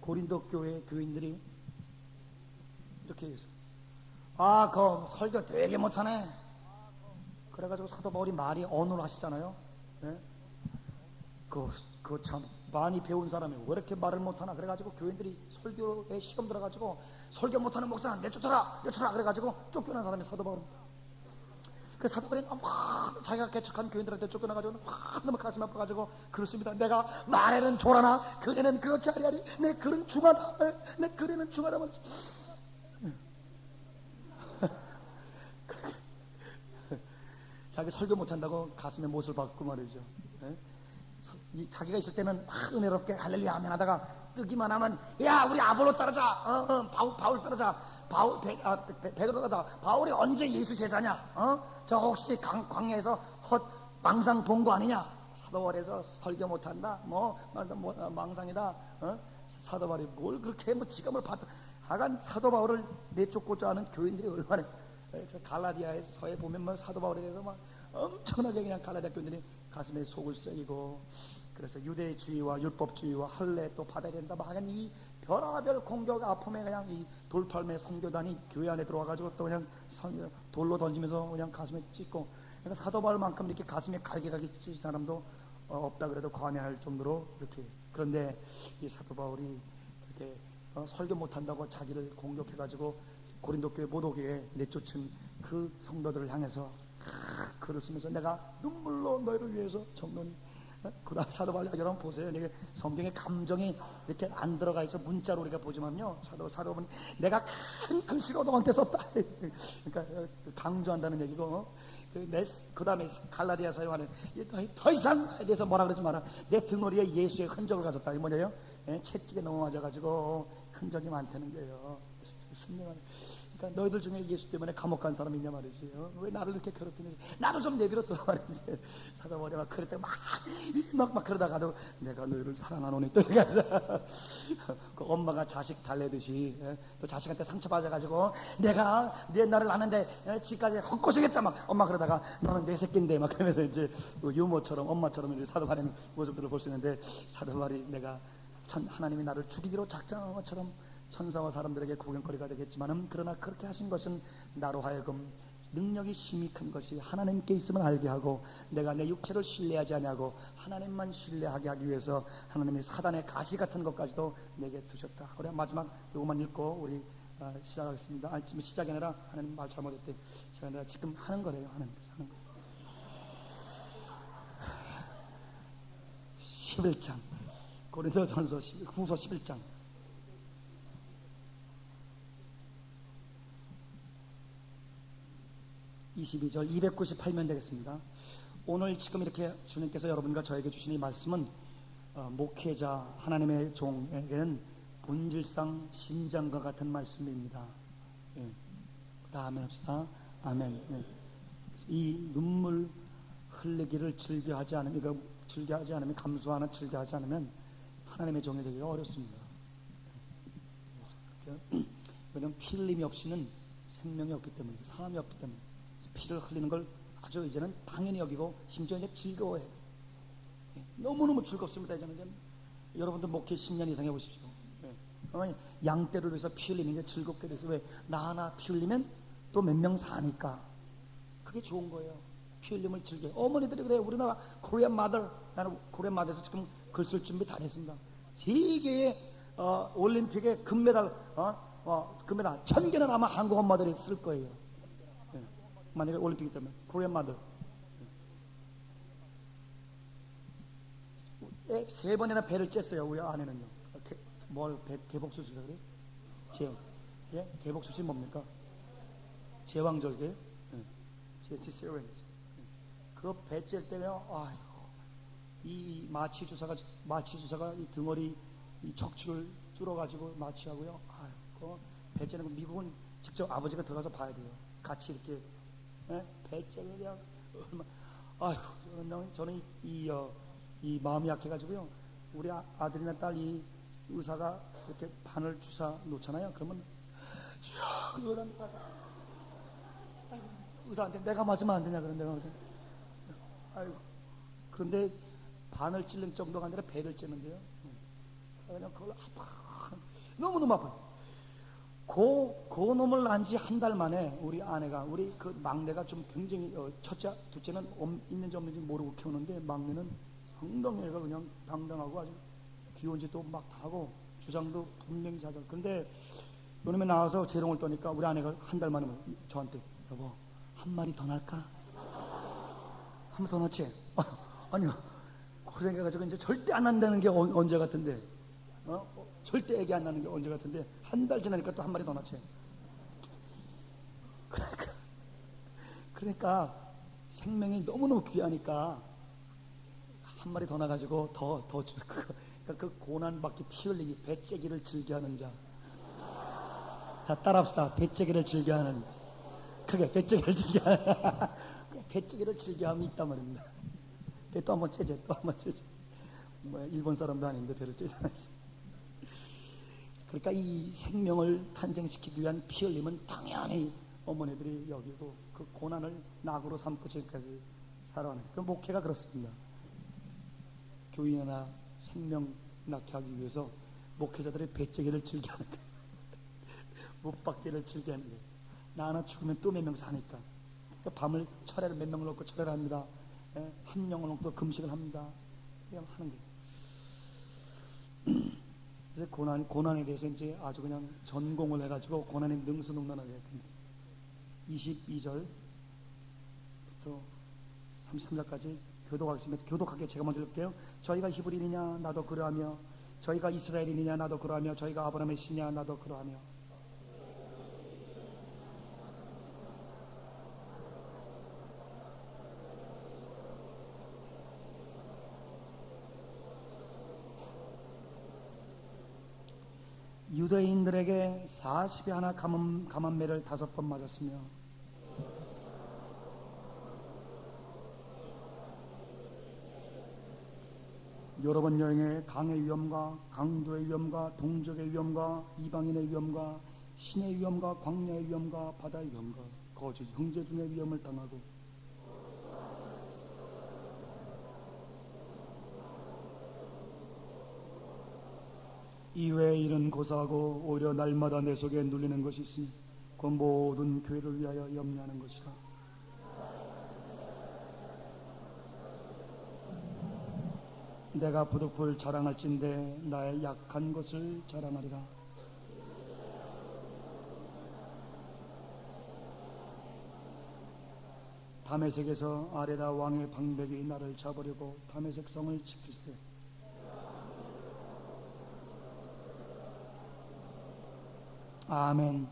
고린도 교회 교인들이 이렇게 얘기했어요. 그 설교 되게 못하네. 그래가지고 사도 바울이 말이 언어를 하시잖아요. 네? 참 많이 배운 사람이 왜 이렇게 말을 못하나. 그래가지고 교인들이 설교에 시험 들어가지고 설교 못하는 목사 내쫓아라 그래가지고 쫓겨난 사람이 사도 바울입니다. 그 사도 바울이 너무 자기가 개척한 교인들한테 쫓겨나가지고 너무 가슴 아파가지고 그렇습니다. 내가 말에는 조라나 글에는 그렇지 아니하리. 내 글은 중하다. 내 글에는 중하다. 자기 설교 못한다고 가슴에 못을 박고 말이죠. 자기가 있을 때는 은혜롭게 할렐루야 아멘 하다가 뜨기만 하면 야 우리 아볼로 따르자. 바울 따르자. 베드로가 바울이 언제 예수 제자냐? 저 혹시 광야에서 망상 본 거 아니냐? 사도 바울에서 설교 못한다. 망상이다. 사도 바울이 뭘 그렇게 지가 뭘 봤다. 하간 사도 바울을 내쫓고자 하는 교인들이 얼마나. 갈라디아서에 보면 사도 바울에 대해서 엄청나게 그냥 갈라디아 교인들이 가슴에 속을 썩이고, 그래서 유대주의와 율법주의와 할례 또 받아야 된다 하는 이 별하별 공격 아픔에 그냥 이 돌팔매 선교단이 교회 안에 들어와가지고 또 그냥 돌로 던지면서 그냥 가슴에 찢고. 그러니까 사도 바울만큼 이렇게 가슴에 갈기갈기 찢은 사람도 없다 그래도 과언할 정도로 이렇게. 그런데 이 사도 바울이 이렇게 설교 못한다고 자기를 공격해가지고 고린도 교회 모도교에 내쫓은 그 성도들을 향해서 글을 쓰면서 내가 눈물로 너희를 위해서 정론이. 그다음 사도 바울 여러분 보세요. 이게 성경에 감정이 이렇게 안 들어가 있어. 문자로 우리가 보지만요, 사도 바울은 내가 큰 글씨로 너한테 썼다. 그러니까 강조한다는 얘기고. 그 다음에 갈라디아서에 말하는 더 이상 나에 대해서 뭐라 그러지 마라. 내 등허리에 예수의 흔적을 가졌다. 이게 뭐냐요? 채찍에 넘어맞아가지고 흔적이 많다는 거예요. 그러니까 너희들 중에 예수 때문에 감옥 간 사람이 있냐 말이지. 왜 나를 이렇게 괴롭히는지 나도 좀 내버려둬 말이지. 사도 바울이 막 그랬다가 막 그러다가도 내가 너희를 사랑하노니 또 이렇게 그 엄마가 자식 달래듯이 또 자식한테 상처받아가지고 내가 네 나를 낳는데 지금까지 헛고생했다 막 엄마 그러다가 너는 내 새끼인데 막 그러면서 이제 유모처럼 엄마처럼 이제 사도 바울의 모습들을 볼 수 있는데 사도 바울이 내가 하나님이 나를 죽이기로 작정한 것처럼 천사와 사람들에게 구경거리가 되겠지만은 그러나 그렇게 하신 것은 나로 하여금 능력이 심히 큰 것이 하나님께 있음을 알게 하고 내가 내 육체를 신뢰하지 아니하고 하나님만 신뢰하게 하기 위해서 하나님이 사단의 가시 같은 것까지도 내게 두셨다. 우리 마지막 요것만 읽고 우리 시작하겠습니다. 지금 시작이 아니라 하나님 말 잘못했대. 시작이 아니라 지금 하는 거래요. 하나님께서 하는 거. 11장 고린도전서 후서 11장 22절 298면 되겠습니다. 오늘 지금 이렇게 주님께서 여러분과 저에게 주신 이 말씀은 목회자 하나님의 종에게는 본질상 심장과 같은 말씀입니다. 예. 아멘 합시다. 아멘. 예. 이 눈물 흘리기를 즐겨하지 않으면 감수하나 즐겨하지 않으면 하나님의 종이 되기가 어렵습니다. 왜냐하면 피 흘림이 없이는 생명이 없기 때문에 사람이 없기 때문에 피를 흘리는 걸 아주 이제는 당연히 여기고 심지어 이제 즐거워해. 너무너무 즐겁습니다. 이제는 여러분들 목회 10년 이상 해보십시오. 양떼를 위해서 피 흘리는 게 즐겁게 돼서 왜 나 하나 피 흘리면 또 몇 명 사니까 그게 좋은 거예요. 피 흘림을 즐겨. 어머니들이 그래요. 우리나라 코리안 마더, 나는 코리안 마더에서 지금 글 쓸 준비 다 됐습니다. 세계의 올림픽에 금메달 1000개는 아마 한국 엄마들이 쓸 거예요. 만약에 올림픽이 되면 코리안 마더 3번이나 배를 쬐어요. 우리 아내는요. 개복수시라 그래요? 예? 개복수시 뭡니까? 제왕절개? 그거 배 쬐을 때요. 아이고, 이 마취 주사가 이 등허리 이 척추를 뚫어가지고 마취하고요. 아이고, 배 쬐는 거 미국은 직접 아버지가 들어가서 봐야 돼요. 같이 이렇게 배 쬐는 그냥 아이고, 저는 이 마음이 약해가지고요. 우리 아들이나 딸 이 의사가 이렇게 바늘 주사 놓잖아요. 그러면 의사한테 내가 맞으면 안 되냐 그런 내가 맞으면 아이고 그런데 바늘 찔른 정도가 아니라 배를 찌는데요. 그냥 그걸 너무너무 아파요. 그 놈을 난 지 한 달 만에 우리 아내가 우리 그 막내가 좀 굉장히 첫째 둘째는 있는지 없는지 모르고 키우는데 막내는 상당히 애가 그냥 당당하고 아주 귀여운 짓도 막 다 하고 주장도 분명히 잘하고 그런데 요놈에 나와서 재롱을 떠니까 우리 아내가 한 달 만에 저한테 여보 한 마리 더 날까? 한 마리 더 낳지? 아니요 그 생각해가지고 이제 절대 안 난다는 게 언제 같은데 절대 애기 안 낳는 게 언제 같은데 한 달 지나니까 또 한 마리 더 낳지. 그러니까 생명이 너무너무 귀하니까 한 마리 더 나가지고 그 고난받기 피 흘리기 배째기를 즐겨하는 자. 다 따라합시다. 배째기를 즐겨하는 크게 배째기를 즐겨하는 배째기를 즐겨함이 있단 말입니다. 또 한번 째제 또 한번 째제 일본 사람도 아닌데 배를 째자. 그러니까 이 생명을 탄생시키기 위한 피 흘림은 당연히 어머니들이 여기고 그 고난을 낙으로 삼고 지금까지 살아가는 그 목회가 그렇습니다. 교인이나 생명 낳게 하기 위해서 목회자들의 배째기를 즐겨하는 거예요. 못 받기를 즐겨하는 거예요. 나 하나 죽으면 또 몇 명 사니까 그러니까 밤을 철회를 몇 명을 놓고 철회를 합니다. 한 명을 놓고 금식을 합니다. 그냥 하는 거예요. 그래서 고난에 대해서 이제 아주 그냥 전공을 해가지고 고난의 능수능란하게 했습니다. 22절부터 33절까지 교독하겠습니다. 교독하게 제가 먼저 읽을게요. 저희가 히브리이냐 나도 그러하며 저희가 이스라엘이냐 나도 그러하며 저희가 아브라함의 씨냐 나도 그러하며 유대인들에게 40에 하나 감한매를 5번 맞았으며 여러 번 여행에 강의 위험과 강도의 위험과 동족의 위험과 이방인의 위험과 신의 위험과 광야의 위험과 바다의 위험과 거짓 형제 중의 위험을 당하고 이외의 일은 고사하고 오히려 날마다 내 속에 눌리는 것이 있으니 그 모든 교회를 위하여 염려하는 것이라. 내가 부득불 자랑할진대 나의 약한 것을 자랑하리라. 다메섹에서 아레다 왕의 방백이 나를 잡으려고 다메섹 성을 지킬세. 아멘.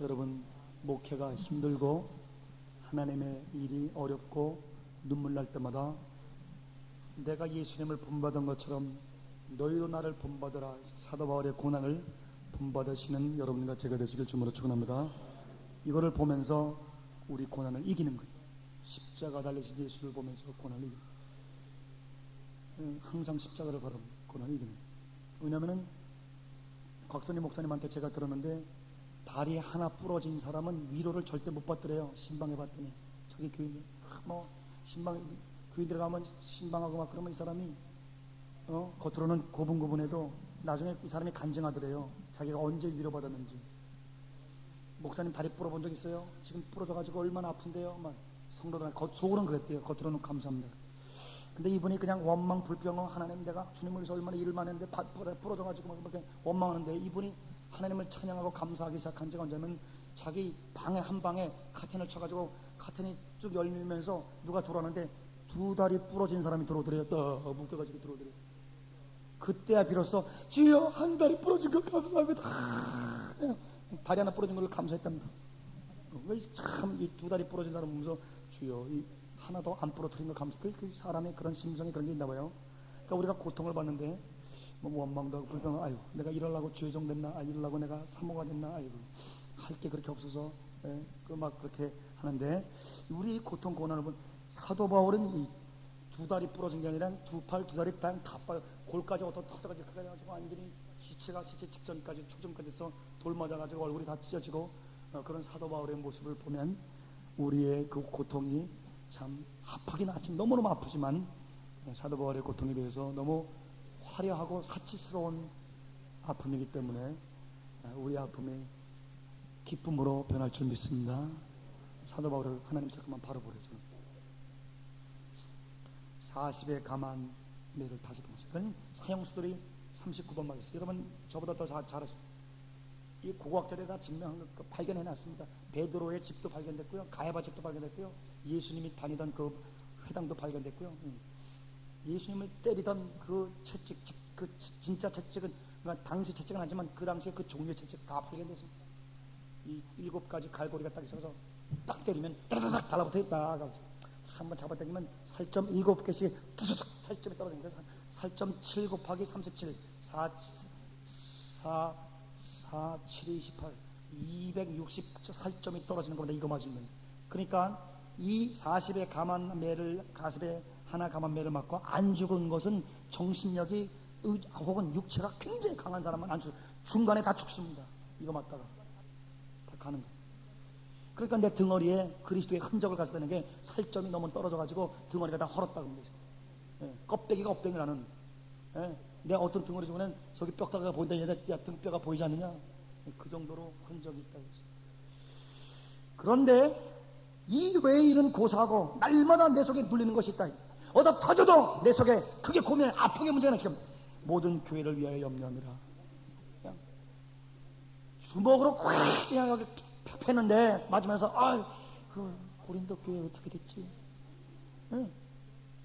여러분, 목회가 힘들고 하나님의 일이 어렵고 눈물 날 때마다 내가 예수님을 본받은 것처럼 너희도 나를 본받으라. 사도 바울의 고난을 본받으시는 여러분과 제가 되시길 주님으로 축원합니다. 이거를 보면서 우리 고난을 이기는 거예요. 십자가 달리신 예수를 보면서 고난을 이기는 거예요. 항상 십자가를 바라보면 고난을 이기는 거예요. 왜냐하면 곽선희 목사님한테 제가 들었는데 다리 하나 부러진 사람은 위로를 절대 못 받더래요. 신방해 봤더니 저기 교인 신방 교인 들어가면 신방하고 막 그러면 이 사람이 겉으로는 고분고분해도 나중에 이 사람이 간증하더래요. 자기가 언제 위로받았는지. 목사님 다리 부러본 적 있어요? 지금 부러져가지고 얼마나 아픈데요? 막 성도들 속으로는 그랬대요. 겉으로는 감사합니다. 근데 이분이 그냥 원망 불평 하나님 내가 주님을 위해서 얼마나 일을 많이 했는데 부러져가지고 막 이렇게 원망하는데 이분이 하나님을 찬양하고 감사하기 시작한 지가 언제면 자기 방에 한 방에 카텐을 쳐가지고 카텐이 쭉 열리면서 누가 들어왔는데 2다리 부러진 사람이 들어오더래요. 떡 묶여가지고 들어오더래요. 그때야 비로소 주여 한 다리 부러진 거 감사합니다. 다리 하나 부러진 걸 감사했답니다. 참 이 2다리 부러진 사람 보면서 주여 이 하나도 안 부러뜨린 거 감사. 그 사람의 그런 심성이 그런 게 있나 봐요. 그러니까 우리가 고통을 받는데 뭐 원망도 하고 불평, 아유 내가 이러려고 죄종 됐나, 이러려고 내가 사모가 됐나, 아이고 할 게 그렇게 없어서 그 막 그렇게 하는데 우리 고통 고난을 본 사도 바울은 이 2다리 부러진 게 아니라 2팔 2다리 다 빠져 골까지 어떤 터져가지고 그래가지고 완전히 시체 직전까지 초점까지 해서 돌 맞아가지고 얼굴이 다 찢어지고 그런 사도 바울의 모습을 보면 우리의 그 고통이 참 아프긴 하지만 너무너무 아프지만 사도 바울의 고통에 비해서 너무 화려하고 사치스러운 아픔이기 때문에 우리 아픔이 기쁨으로 변할 줄 믿습니다. 사도 바울을 하나님 잠깐만 바로 보내죠. 40에 감한 매를 5번. 사형수들이 39번 맞았어요. 여러분 저보다 더 잘하시죠. 이 고고학자들이 다 증명한 거 발견해놨습니다. 베드로의 집도 발견됐고요, 가야바 집도 발견됐고요, 예수님이 다니던 그 회당도 발견됐고요. 예수님을 때리던 그 채찍, 그 진짜 채찍은 그러니까 당시 채찍은 아니지만 그 당시에 그 종류의 채찍 다 발견됐습니다. 이 7가지 갈고리가 딱 있어서 딱 때리면 따다닥 달라붙어 있다. 한번 잡아당기면 살점 7개씩 뚜두둑 살점이 떨어지는 거예요. 살점 7 곱하기 37 4 7, 28 260 살점이 떨어지는 겁니다. 이거 맞으면. 그러니까 이 40에 감한 매를 40에 하나 감한 매를 맞고 안 죽은 것은 정신력이 혹은 육체가 굉장히 강한 사람은 안 죽어요. 중간에 다 죽습니다. 이거 맞다가 다 가는 거예요. 그러니까 내 등허리에 그리스도의 흔적을 가져다는 게 살점이 너무 떨어져가지고 등허리가 다 헐었다고 합니다. 껍데기가 껍데기라는. 내 어떤 등허리 중에는 저기 뼈다가 보인다. 야 등뼈가 보이지 않느냐? 그 정도로 흔적이 있다고 했어요. 그런데 이 외의 일은 고사하고 날마다 내 속에 눌리는 것이 있다. 어디다 터져도 내 속에 크게 고민해 아프게 문제가 지금 모든 교회를 위하여 염려하느라 그냥 주먹으로 그냥 여기 패는데 맞으면서 그 고린도 교회 어떻게 됐지?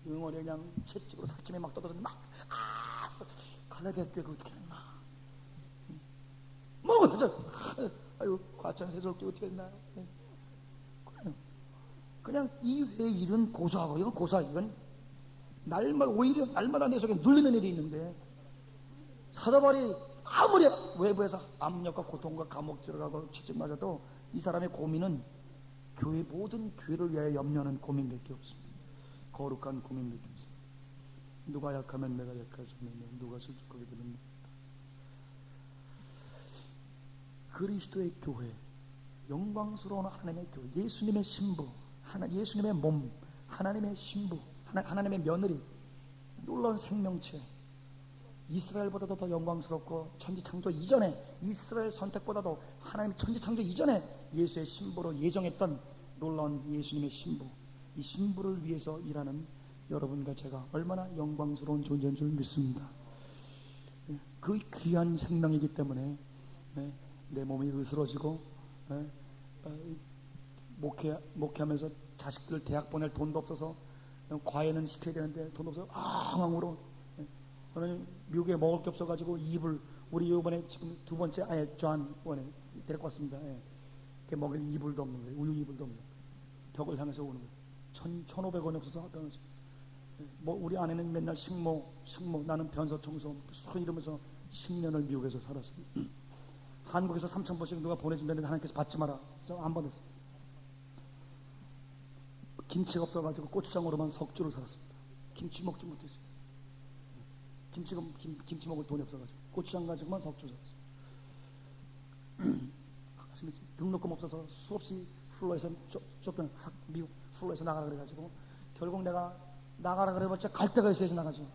응원에 그냥 채찍으로 살점에 막 떠들었는데 막 갈라디아 교회가 어떻게 됐나? 뭐 아유 과천 세속교 어떻게 됐나요? 그냥 이 외의 일은 고사하고 이건 고사 이건 오히려 날마다 내 속에 눌리는 일이 있는데 사도 바울이 아무리 외부에서 압력과 고통과 감옥 들어가고 채찍 맞아도 이 사람의 고민은 교회, 모든 교회를 위하여 염려하는 고민밖에 없습니다. 거룩한 고민밖에 없습니다. 누가 약하면 내가 약하지만 누가 슬프게 되면 내가. 그리스도의 교회, 영광스러운 하나님의 교회, 예수님의 신부, 예수님의 몸, 하나님의 신부, 하나님의 며느리, 놀라운 생명체, 이스라엘보다도 더 영광스럽고 천지창조 이전에, 이스라엘 선택보다도 하나님 천지창조 이전에 예수의 신부로 예정했던 놀라운 예수님의 신부, 이 신부를 위해서 일하는 여러분과 제가 얼마나 영광스러운 존재인 줄 믿습니다. 그 귀한 생명이기 때문에 내 몸이 으스러지고 목회하면서 자식들 대학 보낼 돈도 없어서 과외는 시켜야 되는데 돈 없어서 엉엉으로 저는 미국에 먹을 게 없어가지고 이불, 우리 이번에 지금 두 번째 아예 존 원에 데리고 왔습니다. 먹을 이불도 없는 거예요. 우유 이불도 없는 거예요. 벽을 향해서 오는 거예요. 1,500원이 없어서 아까 우리 아내는 맨날 식모 나는 변소 청소 술 이러면서 10년을 미국에서 살았어요. 한국에서 3,000번씩 누가 보내준다는데 하나님께서 받지 마라. 그래서 안 받았어요. 김치가 없어가지고 고추장으로만 석주를 살았습니다. 김치 먹지 못했어요. 김치 먹을 돈이 없어가지고 고추장 가지고만 석주 살았어요. 등록금 없어서 수없이 플로에서 쫓겨 미국 플로에서 나가라 그래가지고 결국 내가 나가라 그래봤자 갈 데가 있어야지 나가죠.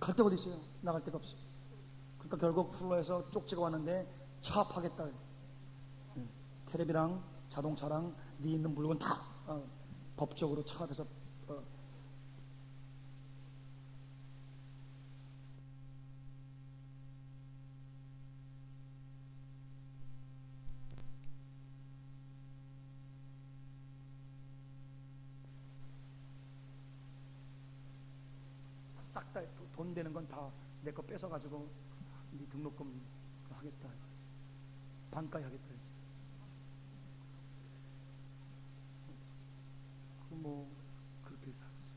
갈 데가 어디 있어요? 나갈 데가 없어요. 그러니까 결국 플로에서 쪽지가 왔는데 차압하겠다. 텔레비랑 자동차랑 네 있는 물건 다 법적으로 차압해서 싹 다 돈 되는 건 다 내 거 뺏어가지고 네 등록금 하겠다. 반가에 하겠다 했어. 뭐 그렇게 살았어요.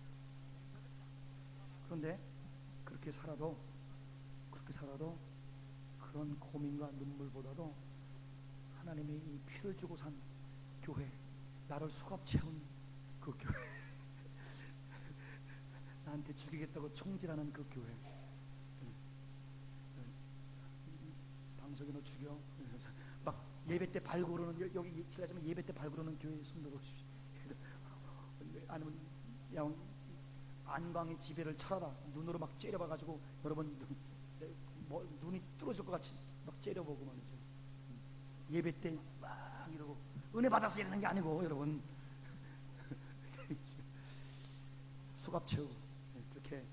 그런데 그렇게 살아도 그런 고민과 눈물보다도 하나님이 이 피를 주고 산 교회, 나를 수갑 채운 그 교회, 나한테 죽이겠다고 총질하는 그 교회, 방석이 너 죽여, 막 예배 때 발구르는, 여기 실례지만 예배 때 발구르는 교회에 손들어 주십시오. 아니면 안광의 지배를 쳐라, 눈으로 막 째려봐가지고 여러분 눈이 뚫어질 것 같이 막 째려보고 말이죠. 예배 때 막 이러고 은혜 받아서 이러는 게 아니고 여러분 수갑 채우고 그렇게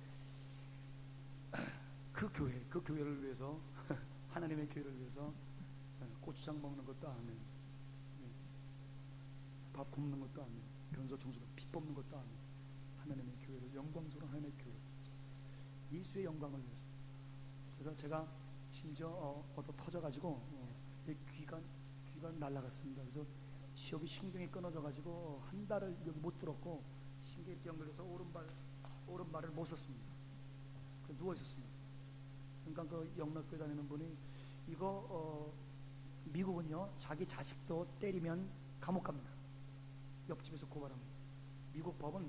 그 교회를 위해서 하나님의 교회를 위해서 고추장 먹는 것도 아멘, 밥 굽는 것도 아멘, 변소 청소도 피 뽑는 것도 아멘, 하나님의 교회를, 영광스러운 하나님의 교회, 예수의 영광을 위해서. 그래서 제가 심지어 얻어 터져가지고 귀가 날아갔습니다. 그래서 여기 신경이 끊어져가지고 한 달을 여기 못 들었고 신경이 연결해서 오른발을 못 썼습니다. 누워 있었습니다. 그러니까 그 영락교회 다니는 분이 이거 미국은요 자기 자식도 때리면 감옥 갑니다. 옆집에서 고발합니다. 미국 법은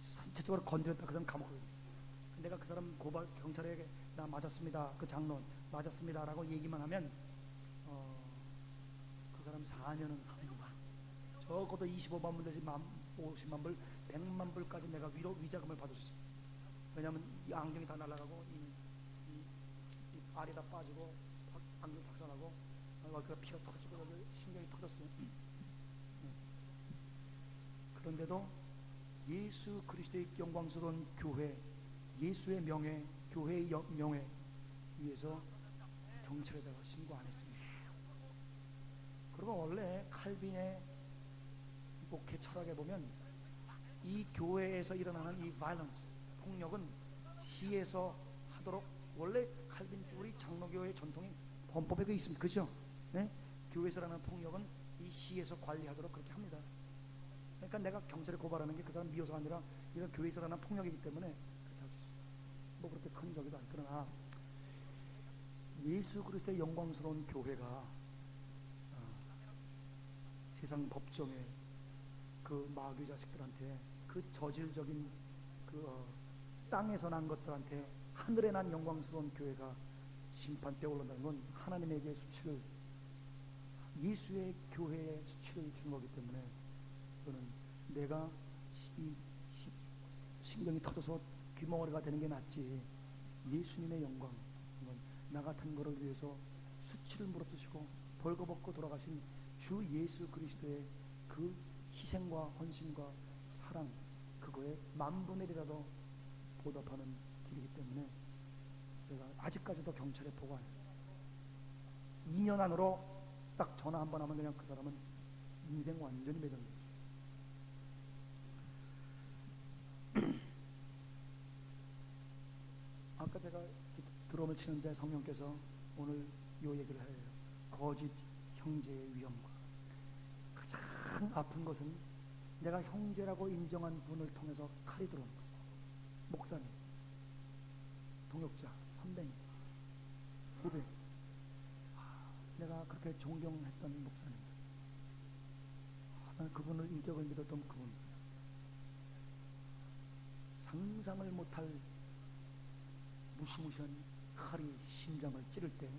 선체적으로 건드렸다 그 사람 감옥 가게 됐어요. 내가 그 사람 경찰에게 나 맞았습니다, 그 장로는 맞았습니다 라고 얘기만 하면 그 사람 4년은 삽니다. 적어도 25만 불 내지 50만 불 100만 불까지 내가 위자금을 받아줬어요. 왜냐하면 이 안경이 다 날아가고 이 알이 다 빠지고 안경이 박살나고 그 피가 터지고 신경이 터졌어요. 그런데도 예수 그리스도의 영광스러운 교회, 예수의 명예, 교회의 명예 위해서 경찰에다가 신고 안 했습니다. 그리고 원래 칼빈의 목회 철학에 보면 이 교회에서 일어나는 이 바이런스, 폭력은 시에서 하도록, 원래 칼빈 우리 장로교회의 전통이 헌법에 그 있습니다. 그죠? 네? 교회에서 일어나는 폭력은 이 시에서 관리하도록 그렇게 합니다. 그러니까 내가 경찰에 고발하는 게 그 사람 미워서가 아니라 이건 교회에서 일어나는 폭력이기 때문에 그렇게 할 수 있어요. 뭐 그렇게 큰 적이도 아니고. 그러나 예수 그리스도의 영광스러운 교회가 세상 법정에 그 마귀 자식들한테, 그 저질적인 그 땅에서 난 것들한테 하늘에 난 영광스러운 교회가 심판 때 올라온다는 건 하나님에게 수치를, 예수의 교회에 수치를 준 거기 때문에, 저는 내가 이 신경이 터져서 귀머거리가 되는 게 낫지, 예수님의 영광, 나 같은 거를 위해서 수치를 무릅쓰시고 벌거벗고 돌아가신 주 예수 그리스도의 그 희생과 헌신과 사랑, 그거에 만분의 1이라도 보답하는 길이기 때문에 제가 아직까지도 경찰에 보고 안 했어요. 2년 안으로 딱 전화 한 번 하면 그냥 그 사람은 인생 완전히 매장돼요. 아까 제가 드럼을 치는데 성령께서 오늘 요 얘기를 해요. 거짓 형제의 위험과 가장 아픈 것은 내가 형제라고 인정한 분을 통해서 칼이 들어오는 거예요. 목사님, 동역자, 선배님, 후배, 내가 그렇게 존경했던 목사님, 나는 그분을 인격을 믿었던 그분, 상상을 못할 무시무시한 칼이 심장을 찌를 때,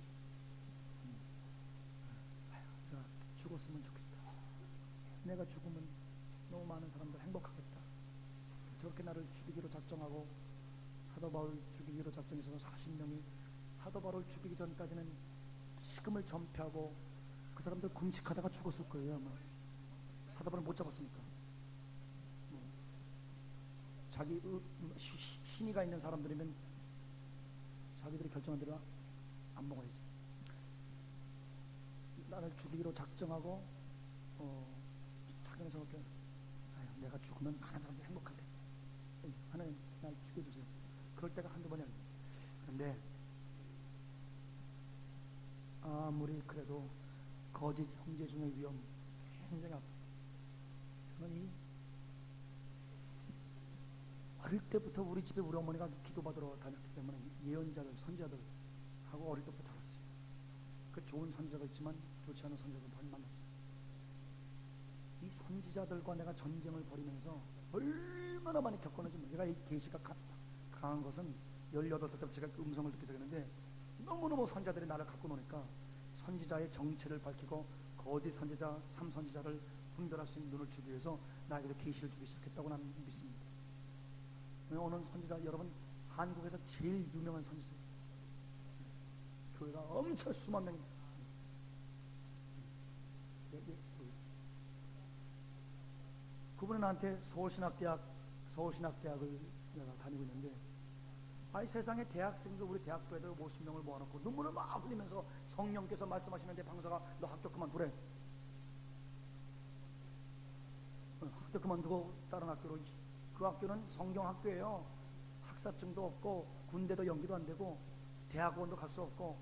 내가 죽었으면 좋겠다. 내가 죽으면 너무 많은 사람들 행복하겠다. 저렇게 나를 죽이기로 작정하고 사도 바울 죽이기로 작정해서 40명이 사도 바울 죽이기 전까지는 식음을 전폐하고 그 사람들 금식하다가 죽었을 거예요. 아마 사도 바울 못 잡았으니까. 자기 신의가 있는 사람들이면 자기들이 결정한 대로 안 먹어야지. 나를 죽이기로 작정하고 자기는 저렇게, 내가 죽으면 많은 사람들이 행복할 때, 하나님 날 죽여주세요. 그럴 때가 한두 번이 아니에요. 그런데 아무리 그래도 거짓 형제 중의 위험 굉장히 아파요. 저는 이 어릴 때부터 우리 집에 우리 어머니가 기도받으러 다녔기 때문에 예언자들, 선지자들하고 어릴 때부터 자랐어요. 그 좋은 선지자도 있지만 좋지 않은 선지자도 많이 만났어요. 이 선지자들과 내가 전쟁을 벌이면서 얼마나 많이 겪었는지. 내가 이 계시가 강한 것은 18살 때 제가 음성을 듣기 시작했는데 너무너무 선지자들이 나를 갖고 노니까 선지자의 정체를 밝히고 거짓 선지자, 참 선지자를 분별할 수 있는 눈을 주기 위해서 나에게도 계시를 주기 시작했다고 나는 믿습니다. 오늘 선지자 여러분, 한국에서 제일 유명한 선지자, 교회가 엄청 수만 명이, 그분은 나한테 서울신학대학을 내가 다니고 있는데, 아니 세상에 대학생도 우리 대학교에도 50명을 모아놓고 눈물을 막 흘리면서 성령께서 말씀하시는데 방사가 너 학교 그만두래. 학교 그만두고 다른 학교로, 그 학교는 성경학교예요. 학사증도 없고 군대도 연기도 안 되고 대학원도 갈 수 없고,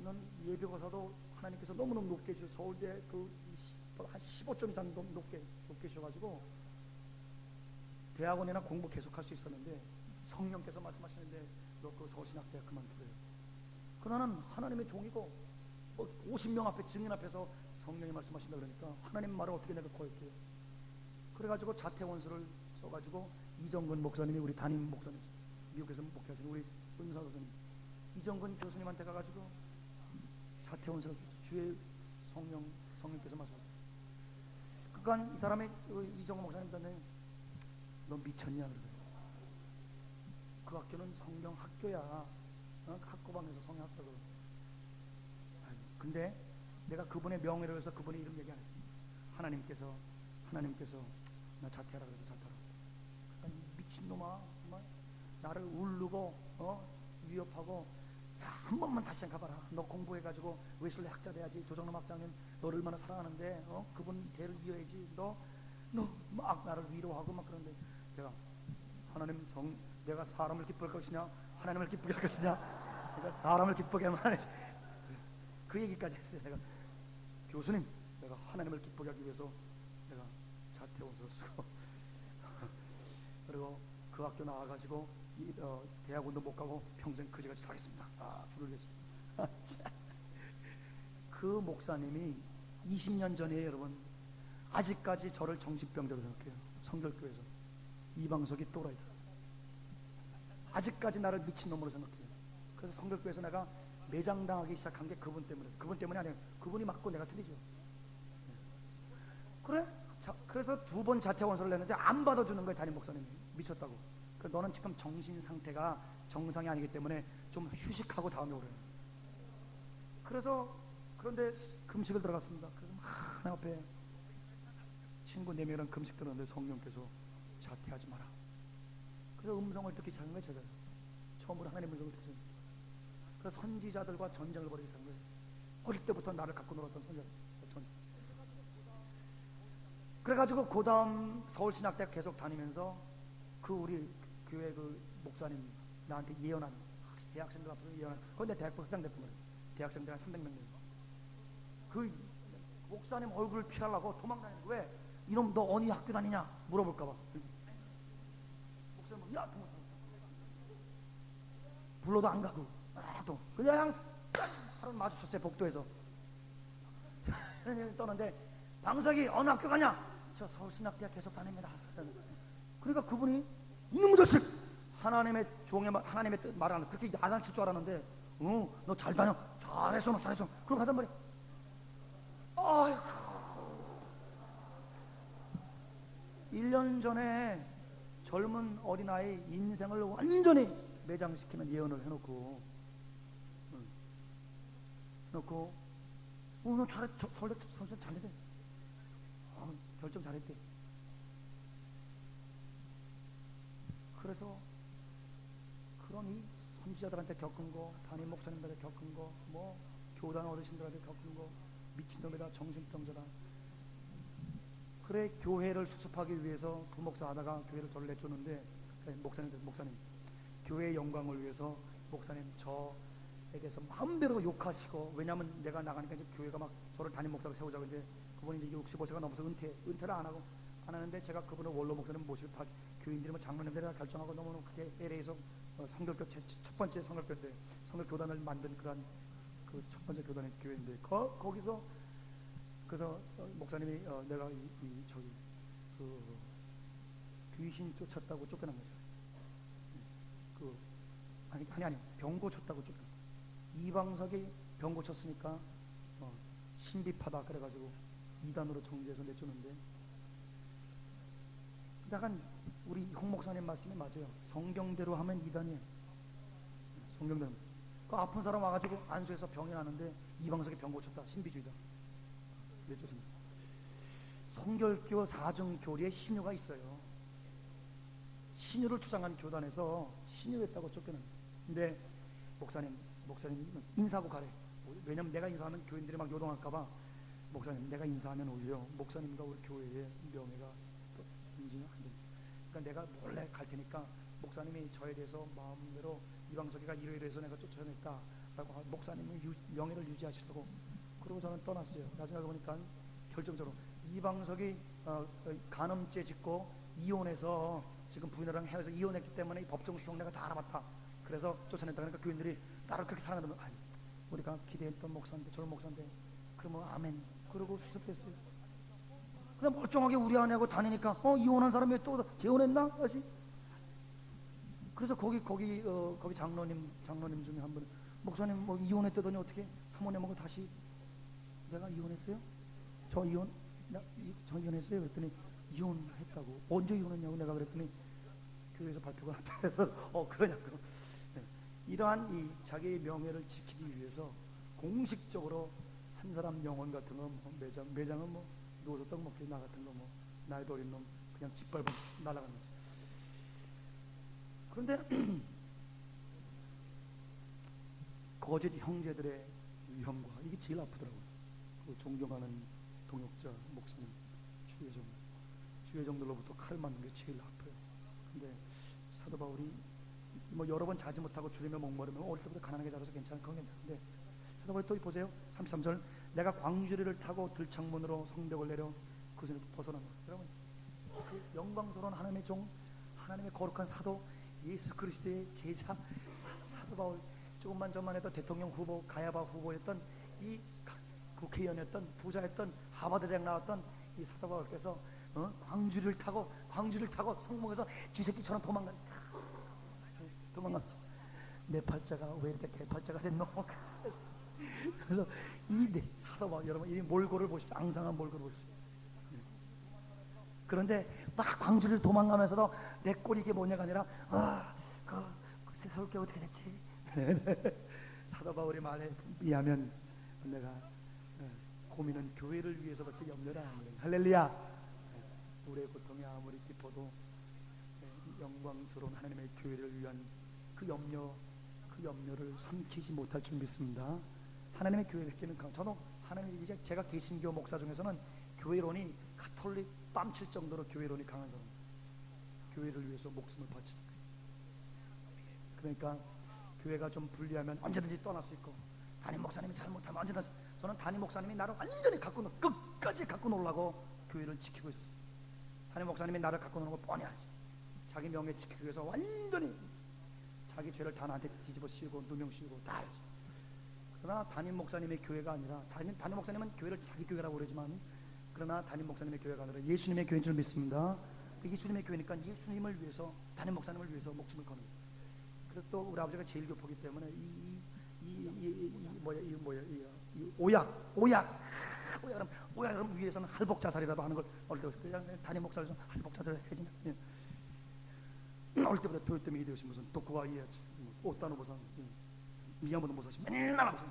넌 예비고사도 하나님께서 너무너무 높게 주셔. 서울대 한 15점 이상 높게 주셔가지고 대학원이나 공부 계속할 수 있었는데 성령께서 말씀하시는데 너 그 서울신학대학 그만두래요. 그러나는 하나님의 종이고 50명 앞에 증인 앞에서 성령이 말씀하신다 그러니까 하나님 말을 어떻게 내가 거역해요. 그래가지고 자퇴원서를 써가지고 이정근 목사님이, 우리 담임 목사님, 미국에서 목회하시는 우리 은사 선생님, 이정근 교수님한테 가가지고 자퇴원서를 주의 성령께서 말씀하셨어요. 그러니까 이 사람이 이정근 목사님한테 너 미쳤냐 그러더라고요. 그 학교는 성경 학교야. 학고방에서 성경 학교고. 근데 내가 그분의 명예를 위해서 그분의 이름 얘기 안 했습니다. 하나님께서 나 자퇴하라 그래서 자퇴하라. 미친놈아, 정말 나를 울르고 위협하고, 야, 한 번만 다시 가봐라. 너 공부해가지고 외술대 학자 돼야지. 조정남 학장님 너를 얼마나 사랑하는데 그분 대를 이어야지. 너 막 나를 위로하고 막 그러는데, 제가 내가 사람을 기쁘게 할 것이냐 하나님을 기쁘게 할 것이냐, 내가 사람을 기쁘게 하면 하나님, 그 얘기까지 했어요. 내가 교수님, 내가 하나님을 기쁘게 하기 위해서 내가 자퇴원서를 쓰고 그리고 그 학교 나와가지고 대학원도 못 가고 평생 그지같이 살겠습니다. 줄을 냈습니다. 그 목사님이 20년 전에 여러분 아직까지 저를 정신병자로 생각해요. 성결교회에서 이방석이 또라이다. 아직까지 나를 미친놈으로 생각해요. 그래서 성결교회에서 내가 매장당하기 시작한 게 그분 때문에. 그분 때문이 아니에요. 그분이 맞고 내가 틀리죠. 그래? 그래서 2번 자퇴원서를 냈는데 안 받아주는 거예요. 담임 목사님이. 미쳤다고. 그래서 너는 지금 정신 상태가 정상이 아니기 때문에 좀 휴식하고 다음에 오래. 그런데 금식을 들어갔습니다. 그래서 내 앞에 친구 4명이랑 금식 들었는데 성령께서 자퇴하지 마라. 그래서 음성을 듣기 시작한 거예요. 제가 처음으로 하나님의 음성을 듣기 시작했어요. 그래서 선지자들과 전쟁을 벌이기 시작한 거예요. 어릴 때부터 나를 갖고 놀았던 선지자. 그래가지고 그 다음 서울신학대학 계속 다니면서 그 우리 교회 그 목사님 나한테 예언한 대학생들 앞에서 예언한 그런데 대학부 학장됐단 말이에요. 대학생들 한 300명 그 목사님 얼굴을 피하려고 도망다니는 거예요. 왜? 이놈 너 어디 학교 다니냐 물어볼까봐. 목사님 야 불러도 안 가고 또 그냥 바로 마주쳤어요. 복도에서 떠는데 방석이 어느 학교 가냐? 저 서울신학대학 계속 다닙니다. 그러니까 그분이 이놈의 자식 하나님의 종의 하나님의 뜻 말하는 그렇게 야단칠 줄 알았는데 너 잘 다녀 잘했어 너 잘했어 그러고 가단 말이야. 아이고 1년 전에 젊은 어린아이 인생을 완전히 매장시키는 예언을 해놓고 너 잘했어 설교 잘했대. 결정 잘했대. 그래서 그런 이 선지자들한테 겪은 거, 담임 목사님들한테 겪은 거, 뭐 교단 어르신들한테 겪은 거, 미친놈이다, 정신병자다. 그래 교회를 수습하기 위해서 부목사 하다가 교회를 저를 내쫓는데 목사님 교회의 영광을 위해서 목사님 저에게서 마음대로 욕하시고 왜냐면 내가 나가니까 이제 교회가 막 저를 담임 목사로 세우자고 이제 그분이 이제 65세가 넘어서 은퇴를 안 하는데 제가 그분을 원로 목사님 모시고 다 교인들이 뭐 장로님들이 다 결정하고 너무너무 크게 LA에서 성결교 첫 번째 성결교인데 성결교단을 만든 그런 그 첫 번째 교단의 교회인데 거기서 그래서 목사님이 내가 저기 그 귀신 쫓았다고 쫓겨난 거죠. 아니 병 고쳤다고 쫓겨. 이방석이 병 고쳤으니까 신비파다 그래가지고 이단으로 정죄해서 내쫓는데 약간 우리 홍 목사님 말씀이 맞아요. 성경대로 하면 이단이에요. 성경대로. 그 아픈 사람 와가지고 안수해서 병이 나는데 이방석이 병 고쳤다. 신비주의다. 내쫓습니다. 성결교 4중 교리에 신유가 있어요. 신유를 주장한 교단에서 신유했다고 쫓겨난 거예요. 근데 목사님 인사하고 가래. 왜냐면 내가 인사하면 교인들이 막 요동할까봐 목사님 내가 인사하면 오히려 목사님과 우리 교회의 명예가 또 인지는 안 됩니다. 그러니까 내가 몰래 갈 테니까 목사님이 저에 대해서 마음대로 이방석이가 이러이러해서 내가 쫓아냈다 라고 목사님은 명예를 유지하시려고 그러고 저는 떠났어요. 나중에 보니까 결정적으로 이방석이 간음죄 짓고 이혼해서 지금 부인이랑 헤어져서 이혼했기 때문에 이 법정 수송 내가 다 알아봤다. 그래서 쫓아냈다. 그러니까 교인들이 나를 그렇게 사랑하면 우리가 기대했던 목사인데 저런 목사인데 그러면 아멘 그러고 수습했어요. 그냥 멀쩡하게 우리 아내하고 다니니까 이혼한 사람이 또 재혼했나? 다시. 그래서 거기 장로님 중에 한 분 목사님 뭐 이혼했다더니 어떻게 사모님하고 다시 내가 이혼했어요? 저 이혼했어요? 그랬더니 이혼했다고. 언제 이혼했냐고 내가 그랬더니 교회에서 발표가 났다 해서 그러냐고. 네. 이러한 이 자기의 명예를 지키기 위해서 공식적으로 한 사람 영혼 같은 거 매장은 뭐 누워서 떡 먹기 나 같은 거 뭐 나이도 어린 놈 그냥 짓밟고 날아가는 거지. 그런데 거짓 형제들의 위험과 이게 제일 아프더라고요. 그 존경하는 동역자 목사님 주회정들로부터 칼 맞는 게 제일 아파요. 근데 사도 바울이 뭐 여러 번 자지 못하고 주님의 목마르면 어릴 때부터 가난하게 자라서 그건 괜찮은데 사도 바울이 또 보세요. 33절 내가 광주리를 타고 들창문으로 성벽을 내려 그것을 벗어난다. 여러분 그 영광스러운 하나님의 종 하나님의 거룩한 사도 예수 그리스도의 제자 사도 바울, 조금만 전만 해도 대통령 후보, 가야바 후보였던 이 국회의원이었던 부자였던 하버드 대학 나왔던 이 사도 바울께서 광주를 타고 성공해서 쥐새끼처럼 도망갔어. 내 팔자가 왜 이렇게 개팔자가 됐노? 그래서 이 사도 바울, 여러분 이 몰골을 보십시오. 앙상한 몰골을 보십시오. 그런데 막 광주를 도망가면서도 내 꼴이 이게 뭐냐가 아니라 그 서울 게 어떻게 됐지? 사도 바울의 말에 의하면 내가 고민은 교회를 위해서밖에 염려를 안 하는. 할렐루야. 우리의 고통이 아무리 깊어도 영광스러운 하나님의 교회를 위한 그 염려를 삼키지 못할 줄 믿습니다. 하나님의 교회를 끼는 저도 하나님, 이제 제가 개신교 목사 중에서는 교회론이 가톨릭 뺨칠 정도로 교회론이 강한 사람, 교회를 위해서 목숨을 바치는 거예요. 그러니까 교회가 좀 불리하면 언제든지 떠날 수 있고, 담임 목사님이 잘못하면 언제든지, 저는 담임 목사님이 나를 완전히 끝까지 갖고 놀라고 교회를 지키고 있어요. 담임 목사님이 나를 갖고 노는 거 뻔히 알지. 자기 명예 지키기 위해서 완전히 자기 죄를 다 나한테 뒤집어 씌우고 누명 씌우고 다 알지. 그러나 담임 목사님의 교회가 아니라, 담임 목사님은 교회를 자기 교회라고 그러지만, 그러나 담임 목사님의 교회가 아니라 예수님의 교회인 줄 믿습니다. 예수님의 교회니까 예수님을 위해서, 담임 목사님을 위해서 목숨을 거는 거예요. 그래서 또 우리 아버지가 제일 교포기 때문에 오약 위에서는 할복 자살이라도 하는 걸 어릴 때부터, 그냥 담임 목사에서 할복 자살 해지냐? 어릴 때부터 교육 때문에 되었지. 무슨 독구가 이해하지, 옷단호 보상, 미야모도 모사시 맨날 하고,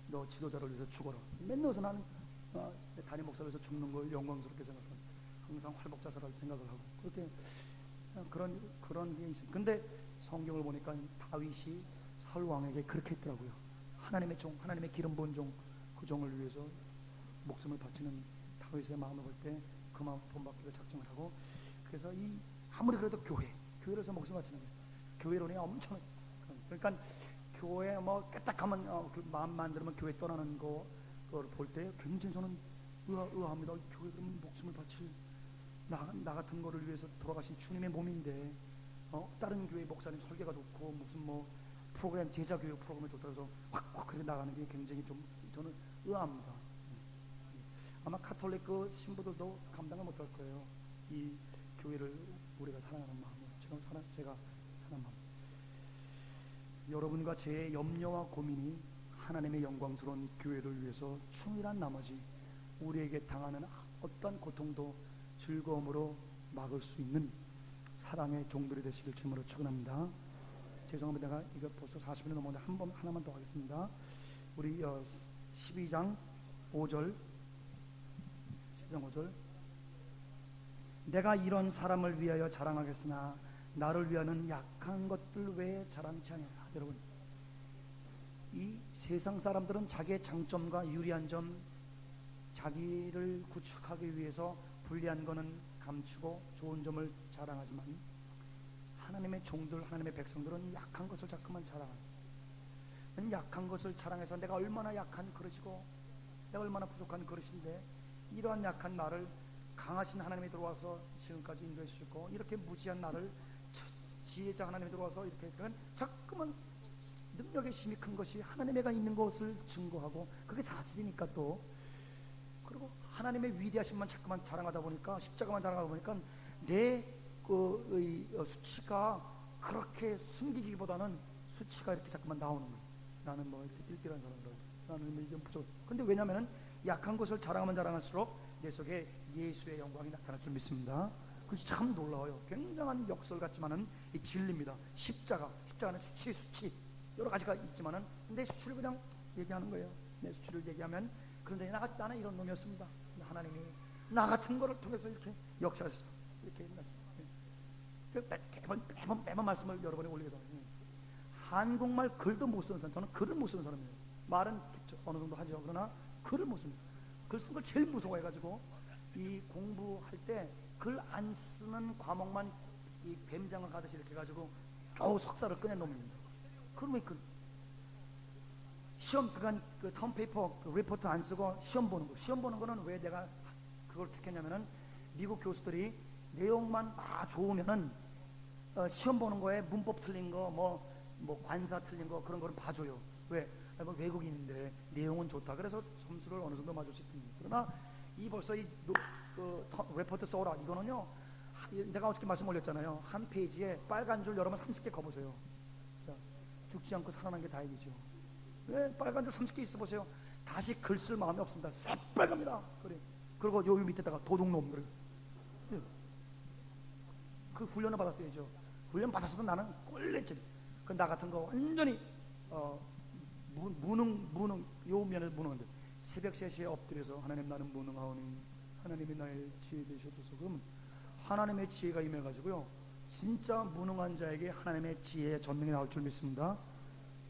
너 지도자를 위해서 죽어라. 맨날 어서 나는 담임 목사를 위해서 죽는 걸 영광스럽게 생각하고, 항상 활복 자살할 생각을 하고, 그렇게 그런 게 있습니다. 근데 성경을 보니까 다윗이 사울 왕에게 그렇게 했더라고요. 하나님의 종, 하나님의 기름 부은 종, 그 종을 위해서 목숨을 바치는 다윗의 마음을 볼 때 그 마음 본받기로 작정을 하고, 그래서 아무리 그래도 교회를 위해서 목숨을 바치는 거예요. 교회론이 엄청, 그러니까 교회 깨딱하면 그 마음 만들면 교회 떠나는 그걸 볼 때 굉장히 저는 의아합니다. 교회 그러면 목숨을 바칠 나 같은 거를 위해서 돌아가신 주님의 몸인데, 다른 교회 목사님 설계가 좋고 무슨 프로그램, 제자교육 프로그램에 좋다고 해서 확 그렇게 나가는 게 굉장히 좀 저는 의아합니다. 아마 카톨릭 그 신부들도 감당을 못할 거예요. 이 교회를 우리가 사랑하는 마음을, 제가 사랑하는 마음. 여러분과 제 염려와 고민이 하나님의 영광스러운 교회를 위해서 충실한 나머지 우리에게 당하는 어떤 고통도 즐거움으로 막을 수 있는 사랑의 종들이 되시길 주님으로 축원합니다. 죄송합니다. 내가 이거 벌써 40분이 넘었는데 하나만 더 하겠습니다. 우리 12장 5절, 내가 이런 사람을 위하여 자랑하겠으나 나를 위하는 약한 것들 외에 자랑치 아니하라. 여러분, 이 세상 사람들은 자기의 장점과 유리한 점, 자기를 구축하기 위해서 불리한 거는 감추고 좋은 점을 자랑하지만, 하나님의 종들, 하나님의 백성들은 약한 것을 자꾸만 자랑합니다. 약한 것을 자랑해서 내가 얼마나 약한 그릇이고 내가 얼마나 부족한 그릇인데, 이러한 약한 나를 강하신 하나님이 들어와서 지금까지 인도해 주셨고, 이렇게 무지한 나를 지혜자 하나님이 들어와서 이렇게 자꾸만 능력의 힘이 큰 것이 하나님의가 있는 것을 증거하고, 그게 사실이니까. 또 그리고 하나님의 위대하심만 자꾸만 자랑하다 보니까, 십자가만 자랑하다 보니까 내 수치가 그렇게 숨기기보다는 수치가 이렇게 자꾸만 나오는 거예요. 나는 이렇게 띨띨한 사람이라고, 나는 이게 부족. 근데 왜냐면은 약한 것을 자랑하면 자랑할수록 내 속에 예수의 영광이 나타날 줄 믿습니다. 그게 참 놀라워요. 굉장한 역설 같지만은 이 진리입니다. 십자가는 수치 여러 가지가 있지만은 내 수치를 그냥 얘기하는 거예요. 내 수치를 얘기하면, 그런데 나는 이런 놈이었습니다. 하나님이 나 같은 거를 통해서 이렇게 역사하셨어. 이렇게 매번 말씀을 여러분이 올리게 해서, 한국말 글도 못 쓰는 사람, 저는 글을 못 쓰는 사람이에요. 말은 어느 정도 하죠. 그러나 글을 못 씁니다. 글 쓰는 걸 제일 무서워해가지고, 이 공부할 때 글 안 쓰는 과목만 이 뱀장을 가듯이 이렇게 해가지고 겨우 석사를 꺼낸 놈입니다. 그럼 왜 시험, 그 텀페이퍼 리포트 안 쓰고 시험 보는 거는 왜 내가 그걸 택했냐면은, 미국 교수들이 내용만 좋으면은 시험 보는 거에 문법 틀린 거, 뭐 관사 틀린 거 그런 거는 봐줘요. 왜? 뭐 외국인인데 내용은 좋다. 그래서 점수를 어느 정도 맞을 수 있습니다. 그러나 이 벌써 레포트 써라 이거는요. 내가 어저께 말씀 올렸잖아요. 한 페이지에 빨간 줄 여러분 30개 거보세요. 자, 죽지 않고 살아난 게 다행이죠. 왜? 빨간 줄 30개 있어 보세요. 다시 글 쓸 마음이 없습니다. 새빨갑니다. 그래. 그리고 요 밑에다가 도둑놈 그래. 그 훈련을 받았어야죠. 훈련 받았어도 나는 꼴레질. 그 나 같은 거 완전히 무능 요 면에서 무능한데 새벽 3시에 엎드려서 하나님 나는 무능하오니 하나님이 나의 지혜 되셔도서 그러면 하나님의 지혜가 임해가지고요 진짜 무능한 자에게 하나님의 지혜의 전능이 나올 줄 믿습니다.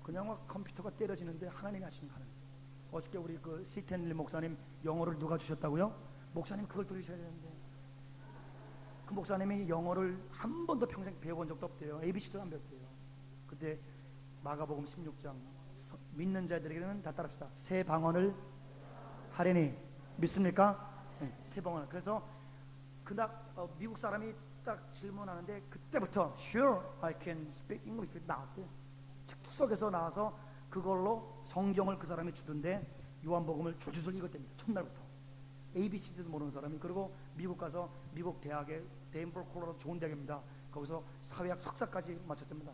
그냥 막 컴퓨터가 때려지는데 하나님이 하시는 하나님. 어저께 우리 그 시텐리 목사님 영어를 누가 주셨다고요? 목사님 그걸 들으셔야 되는데 그 목사님이 영어를 한 번도 평생 배워본 적도 없대요. ABC도 안 배웠대요. 그때 마가복음 16장 믿는 자들에게는 다 따릅시다. 새 방언을 하리니 믿습니까? 네, 새 방언을. 그래서 미국 사람이 딱 질문하는데 그때부터 Sure, I can speak English 나왔대요. 즉석에서 나와서 그걸로 성경을 그 사람이 주던데 요한복음을 줄줄 읽었답니다. 첫날부터. ABC도 모르는 사람이. 그리고 미국 가서 미국 대학에 덴버 콜로라도 좋은 대학입니다. 거기서 사회학 석사까지 마쳤답니다.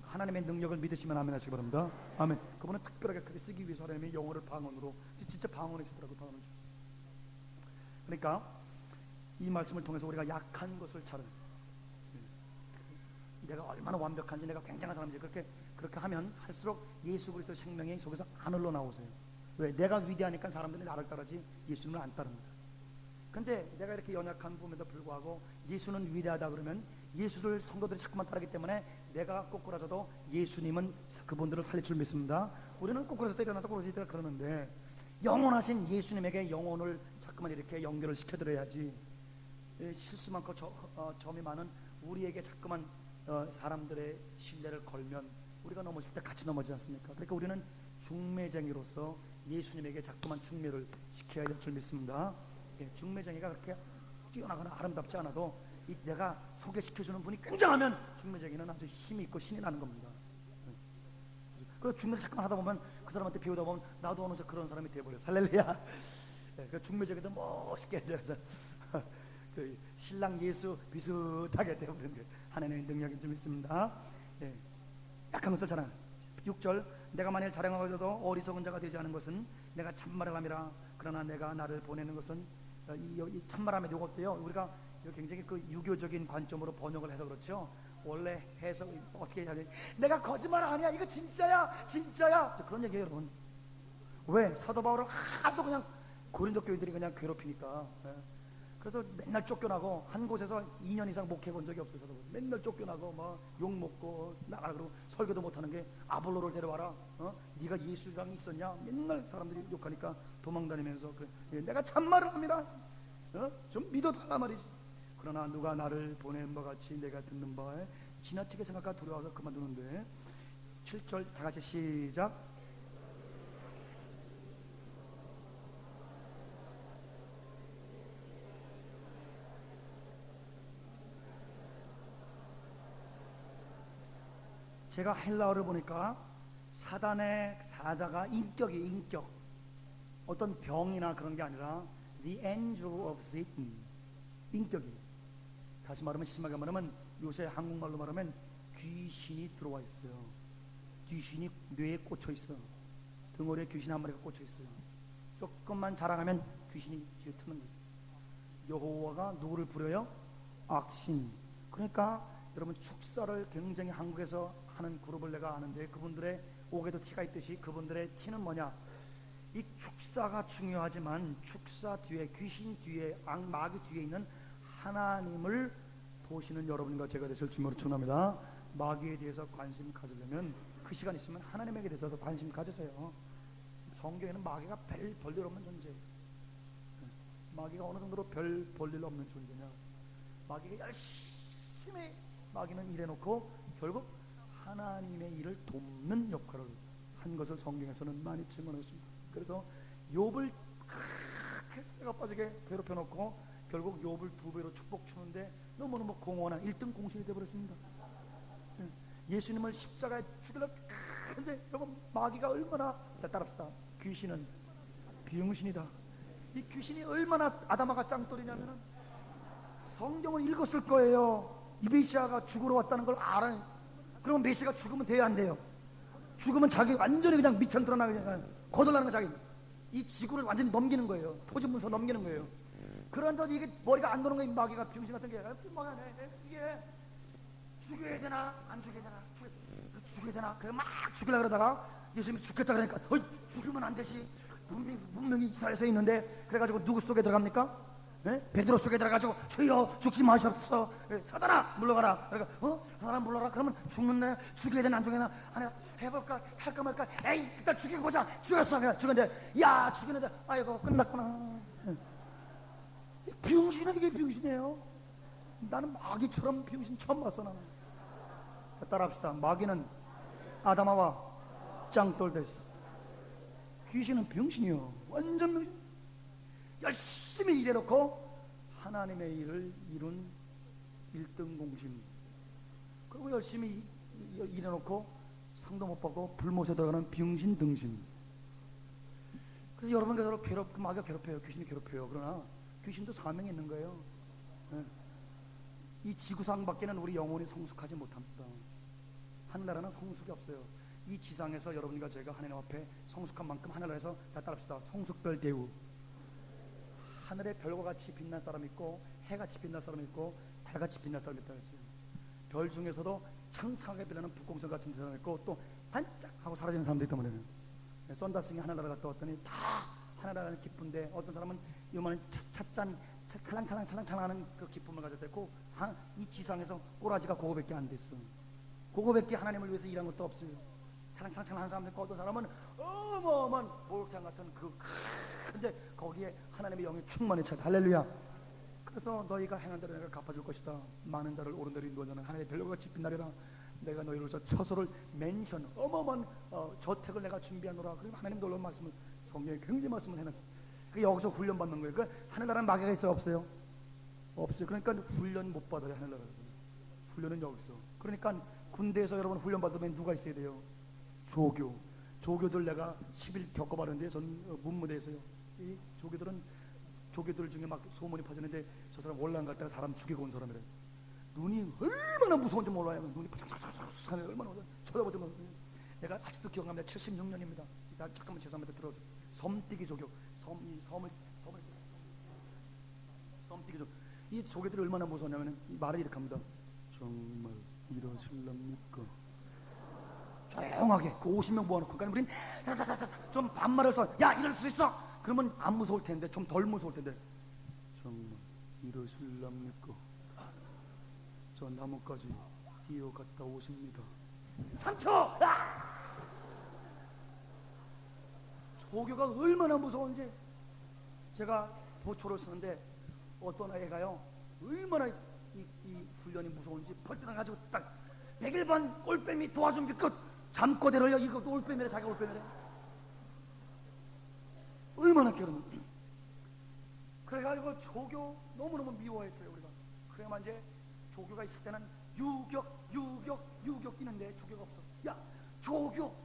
하나님의 능력을 믿으시면 아멘 하시기 바랍니다. 아멘. 그분은 특별하게 그렇게 쓰기 위해서 하나님의 영어를 방언으로 진짜 방언이시더라고요. 방언을. 그러니까 이 말씀을 통해서 우리가 약한 것을 찾는, 내가 얼마나 완벽한지 내가 굉장한 사람인지 그렇게 하면 할수록 예수 그리스도 생명이 속에서 안 흘러나오세요. 왜? 내가 위대하니까 사람들이 나를 따르지 예수님을 안 따릅니다. 근데 내가 이렇게 연약한 봄에도 불구하고 예수는 위대하다 그러면 예수를 성도들이 자꾸만 따르기 때문에 내가 꼬꾸라져도 예수님은 그분들을 살릴 줄 믿습니다. 우리는 꼬꾸라져 때려놔도 꼬꾸라지더라 그러는데 영원하신 예수님에게 영혼을 자꾸만 이렇게 연결을 시켜드려야지. 실수 많고 점이 많은 우리에게 자꾸만 사람들의 신뢰를 걸면 우리가 넘어질 때 같이 넘어지지 않습니까? 그러니까 우리는 중매쟁이로서 예수님에게 자꾸만 중매를 시켜야 될 줄 믿습니다. 중매쟁이가 그렇게 뛰어나거나 아름답지 않아도 내가 소개시켜주는 분이 굉장하면 중매쟁이는 아주 힘이 있고 신이 나는 겁니다. 그래서 중매를 잠깐 하다 보면 그 사람한테 배우다 보면 나도 어느새 그런 사람이 돼버려. 할렐루야. 그 중매쟁이도 멋있게 해서 그 신랑 예수 비슷하게 되어버리는 게 하나님의 능력이 좀 있습니다. 약한 것을 자랑. 6절 내가 만일 자랑하고도 어리석은 자가 되지 않은 것은 내가 참말을 함이라. 그러나 내가 나를 보내는 것은 이 참말함에 이것도요 우리가 굉장히 그 유교적인 관점으로 번역을 해서 그렇죠. 원래 해석 어떻게 해야 돼? 내가 거짓말 아니야. 이거 진짜야. 진짜야. 그런 얘기예요, 여러분. 왜? 사도 바울은 하도 그냥 고린도 교인들이 그냥 괴롭히니까. 그래서 맨날 쫓겨나고 한 곳에서 2년 이상 목회 본 적이 없어요. 맨날 쫓겨나고 막 욕 먹고 나가라 그러고 설교도 못하는 게 아볼로를 데려와라. 네가 예수랑 있었냐? 맨날 사람들이 욕하니까 도망다니면서 그래. 내가 참말을 합니다. 좀 믿어달라 말이지. 그러나 누가 나를 보낸 바 같이 내가 듣는 바에 지나치게 생각하고 두려워서 그만두는데 7절 다 같이 시작. 제가 헬라어를 보니까 사단의 사자가 인격 어떤 병이나 그런 게 아니라 the angel of Satan 인격이. 다시 말하면 심하게 말하면 요새 한국말로 말하면 귀신이 들어와 있어요. 귀신이 뇌에 꽂혀 있어. 등허리에 귀신 한 마리가 꽂혀 있어요. 조금만 자랑하면 귀신이 뒤에 트는 거예요. 여호와가 누구를 부려요? 악신. 그러니까 여러분 축사를 굉장히 한국에서 하는 그룹을 내가 아는데 그분들의 옥에도 티가 있듯이 그분들의 티는 뭐냐? 이 축사가 중요하지만 축사 뒤에 귀신 뒤에 마귀 뒤에 있는 하나님을 보시는 여러분과 제가 되실 주님으로 축원합니다. 마귀에 대해서 관심 가지려면 그 시간 있으면 하나님에게 대해서 관심 가지세요. 성경에는 마귀가 별 볼일 없는 존재예요. 마귀가 어느 정도로 별 볼일 없는 존재냐? 마귀가 열심히 마귀는 일해놓고 결국 하나님의 일을 돕는 역할을 한 것을 성경에서는 많이 증언했습니다. 그래서 욥을 그렇게 쇠가 빠지게 괴롭혀놓고 결국 욥을 2배로 축복 주는데 너무너무 공헌한 1등 공신이 되어버렸습니다. 예수님을 십자가에 죽이려고 근데 여러분 마귀가 얼마나 따라합시다. 귀신은 비응신이다. 이 귀신이 얼마나 아담아가 짱돌이냐면은 성경을 읽었을 거예요. 이 메시아가 죽으러 왔다는 걸 알아요. 그럼 메시아가 죽으면 돼야 안 돼요? 죽으면 자기 완전히 그냥 미천 드러나게 거덜나는 거 자기 이 지구를 완전히 넘기는 거예요. 토지 문서 넘기는 거예요. 그런데 이게 머리가 안 도는 거예요. 마귀가 병신 같은 게 이게 죽여야 되나 안 죽여야 되나 죽여야 되나 그래 막 죽이려고 그러다가 예수님이 죽겠다 그러니까 죽으면 안 되지 분명히 이사야서 있는데 그래가지고 누구 속에 들어갑니까? 베드로 속에 들어가지고 주여 죽지 마시옵소서 사단아 물러가라 그러니까 사단 물러가라 그러면 죽는데 죽여야 되나 안 죽여야 되나 하나 해볼까 할까 말까 에이 일단 죽이고 보자 죽였어 그냥 죽였는데 야 죽였는데 아이고 끝났구나. 병신은 이게 병신이에요. 나는 마귀처럼 병신 처음 봤어. 나는 따라합시다. 마귀는 아담아와 짱돌 됐어. 귀신은 병신이요. 완전 병신. 열심히 일해놓고 하나님의 일을 이룬 1등 공신. 그리고 열심히 일해놓고 상도 못 받고 불못에 들어가는 병신 등신. 그래서 여러분께서 마귀가 괴롭혀요. 귀신이 괴롭혀요. 그러나 귀신도 사명이 있는 거예요. 이 지구상 밖에는 우리 영혼이 성숙하지 못합니다. 하늘나라는 성숙이 없어요. 이 지상에서 여러분과 제가 하나님 앞에 성숙한 만큼 하늘나라에서 다 따릅시다. 성숙별 대우. 하늘에 별과 같이 빛날 사람 있고 해같이 빛날 사람 있고 달같이 빛날 사람이 있다고 했어요. 별 중에서도 창창하게 빛나는 북공성 같은 사람 있고 또 반짝하고 사라지는 사람도 있단 말이에요. 썬다싱이 하늘나라 갔다 왔더니 다 하늘나라는 기쁜데 어떤 사람은 요만한 찰랑찰랑하는 그 기쁨을 가졌고 이 지상에서 꼬라지가 그거밖에 안 됐어. 그거밖에 하나님을 위해서 일한 것도 없어요. 찰랑찰랑하는 사람들 있고 어떤 사람은 어마어마한 목욕탕 같은 근데 거기에 하나님의 영이 충만히 차. 할렐루야. 그래서 너희가 행한 대로 내가 갚아줄 것이다. 많은 자를 옳은 대로 인도하는 하나님의 별과 같이 빛나리라. 내가 너희를 저 처소를 맨션 어마어마한 저택을 내가 준비하노라. 그리고 하나님 놀라운 말씀을 성경에 굉장히 말씀을 해놨어요. 여기서 훈련 받는 거예요. 그 하늘나라는 마귀가 있어요? 없어요? 없어요. 그러니까 훈련 못 받아요. 하늘나라에서 훈련은 여기서. 그러니까 군대에서 여러분 훈련 받으면 누가 있어야 돼요? 조교들 내가 10일 겪어봤는데 전 문무대에서요. 이 조교들 중에 막 소문이 퍼지는데 저 사람 월남 갔다가 사람 죽이고 온 사람이래. 눈이 얼마나 무서운지 몰라요. 눈이 파삭파삭 얼마나 쳐다보지만 내가 아직도 기억납니다. 76년입니다. 잠깐만 죄송합니다. 들어서 섬뛰기 조교 섬뛰기 조교. 이 조교들이 얼마나 무서웠냐면 말을 이렇게 합니다. 정말 이러실랍니까? 조용하게 그 50명 모아놓고 그러니까 우린 좀 반말을 써. 야 이럴 수 있어. 그러면 안 무서울 텐데 좀 덜 무서울 텐데 정말 이러실랍니까? 저 나무까지 뛰어갔다 오십니다. 3초! 조교가 얼마나 무서운지 제가 보초를 쓰는데 어떤 애가요 얼마나 이 훈련이 무서운지 벌떡나가지고 딱 101번 올빼미 도와준 끝 잠꼬대를요. 이거 올빼미래 자기가 올빼미래 얼마나 괴로운. 그래가지고 조교 너무너무 미워했어요 우리가. 그래야만 이제 조교가 있을 때는 유격 뛰는데 조교가 없어. 야 조교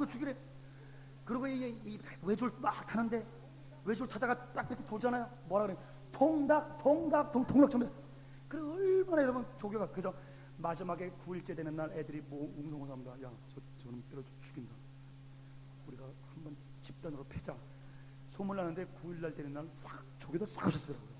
죽이래. 그리고 이 외줄 막 타는데 외줄 타다가 딱 이렇게 돌잖아요. 뭐라 그래? 통닭 전부. 그래 얼마나 여러분 조교가 그저 마지막에 9일째 되는 날 애들이 웅성웅성합니다. 야 저놈 때려 죽인다. 우리가 한번 집단으로 패자. 소문나는데 9일날 되는 날 싹 조교들 싹 오셨더라고요.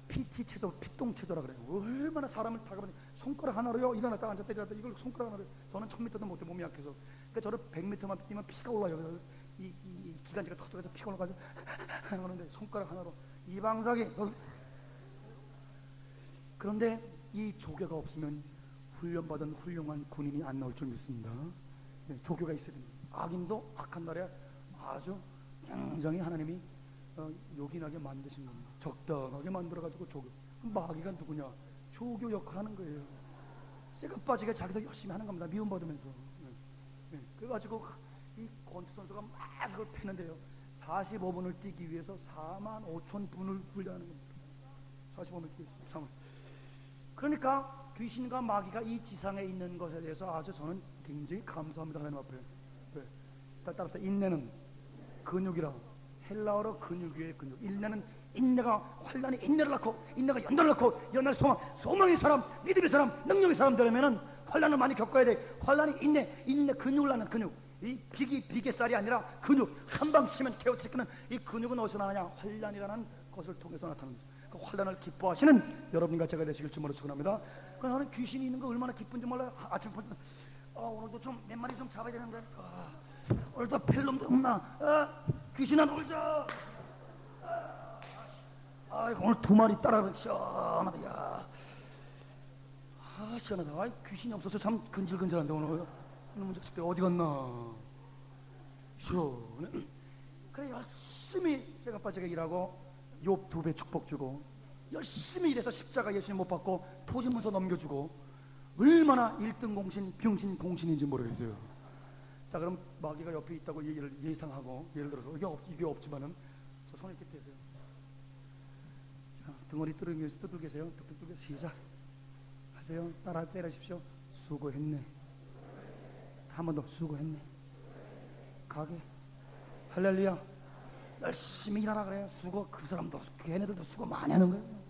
PT 체조, 피똥 체조라 그래요. 얼마나 사람을 다가보니 손가락 하나로요. 일어났다 앉았다 일어났다 이걸 손가락 하나로. 저는 1000m도 못해 몸이 약해서. 그러니까 저를 100m만 뛰면 피가 올라요. 그래서 이 기관지가 터져서 피가 올라가서 하는데 손가락 하나로 이방석이. 그런데 이 조교가 없으면 훈련받은 훌륭한 군인이 안 나올 줄 믿습니다. 네, 조교가 있어야 됩니다. 악인도 악한 날에 아주 굉장히 하나님이 요긴하게 만드신 겁니다. 적당하게 만들어가지고 조교. 마귀가 누구냐? 조교 역할 하는 거예요. 쇠가 빠지게 자기도 열심히 하는 겁니다. 미움받으면서. 네. 그래가지고 이 권투 선수가 막 이걸 패는데요. 45분을 뛰기 위해서 45,000분을 훈련하는 겁니다. 45분을 뛰기 위해서. 그러니까 귀신과 마귀가 이 지상에 있는 것에 대해서 아주 저는 굉장히 감사합니다. 하나님 앞에. 네. 따라서 인내는 근육이라. 헬라어로 근육이에요. 근육. 인내가 환란이 인내를 낳고, 인내가 연단을 낳고, 연단을 소망의 사람, 믿음의 사람, 능력의 사람 되려면은 환란을 많이 겪어야 돼. 환란이 인내 근육을 낳는 근육. 이 비계살이 아니라 근육. 한 방 치면 개어치기는 이 근육은 어디서 나느냐? 환란이라는 것을 통해서 나타나는 거죠. 그 환란을 기뻐하시는 여러분과 제가 되시길 주님으로 축원합니다. 나는 귀신이 있는 거 얼마나 기쁜지 몰라요. 아침에 오늘도 좀 몇 마리 좀 잡아야 되는데, 오늘도 펠놈들 없나? 귀신아 놀자. 오늘 2마리 따라가면 시원하다. 야. 시원하다. 귀신이 없어서 참 근질근질한데 오늘. 이놈 자식들 어디 갔나? 시원해. 그래 열심히 제가 빠지게 일하고 욥 2배 축복 주고 열심히 일해서 십자가 예수님 못 받고 토지문서 넘겨주고 얼마나 1등 공신, 병신 공신인지 모르겠어요. 자, 그럼 마귀가 옆에 있다고 얘기를 예상하고, 예를 들어서 이게 없지만은 저 손에 이렇게 떼세요. 자, 등허리 뜯을 계세요. 뜯을 시작 하세요. 따라 때려십시오. 수고했네. 한 번 더 수고했네. 가게. 할렐루야. 열심히 일하라 그래요. 수고. 그 사람도, 걔네들도 수고 많이 하는 거예요.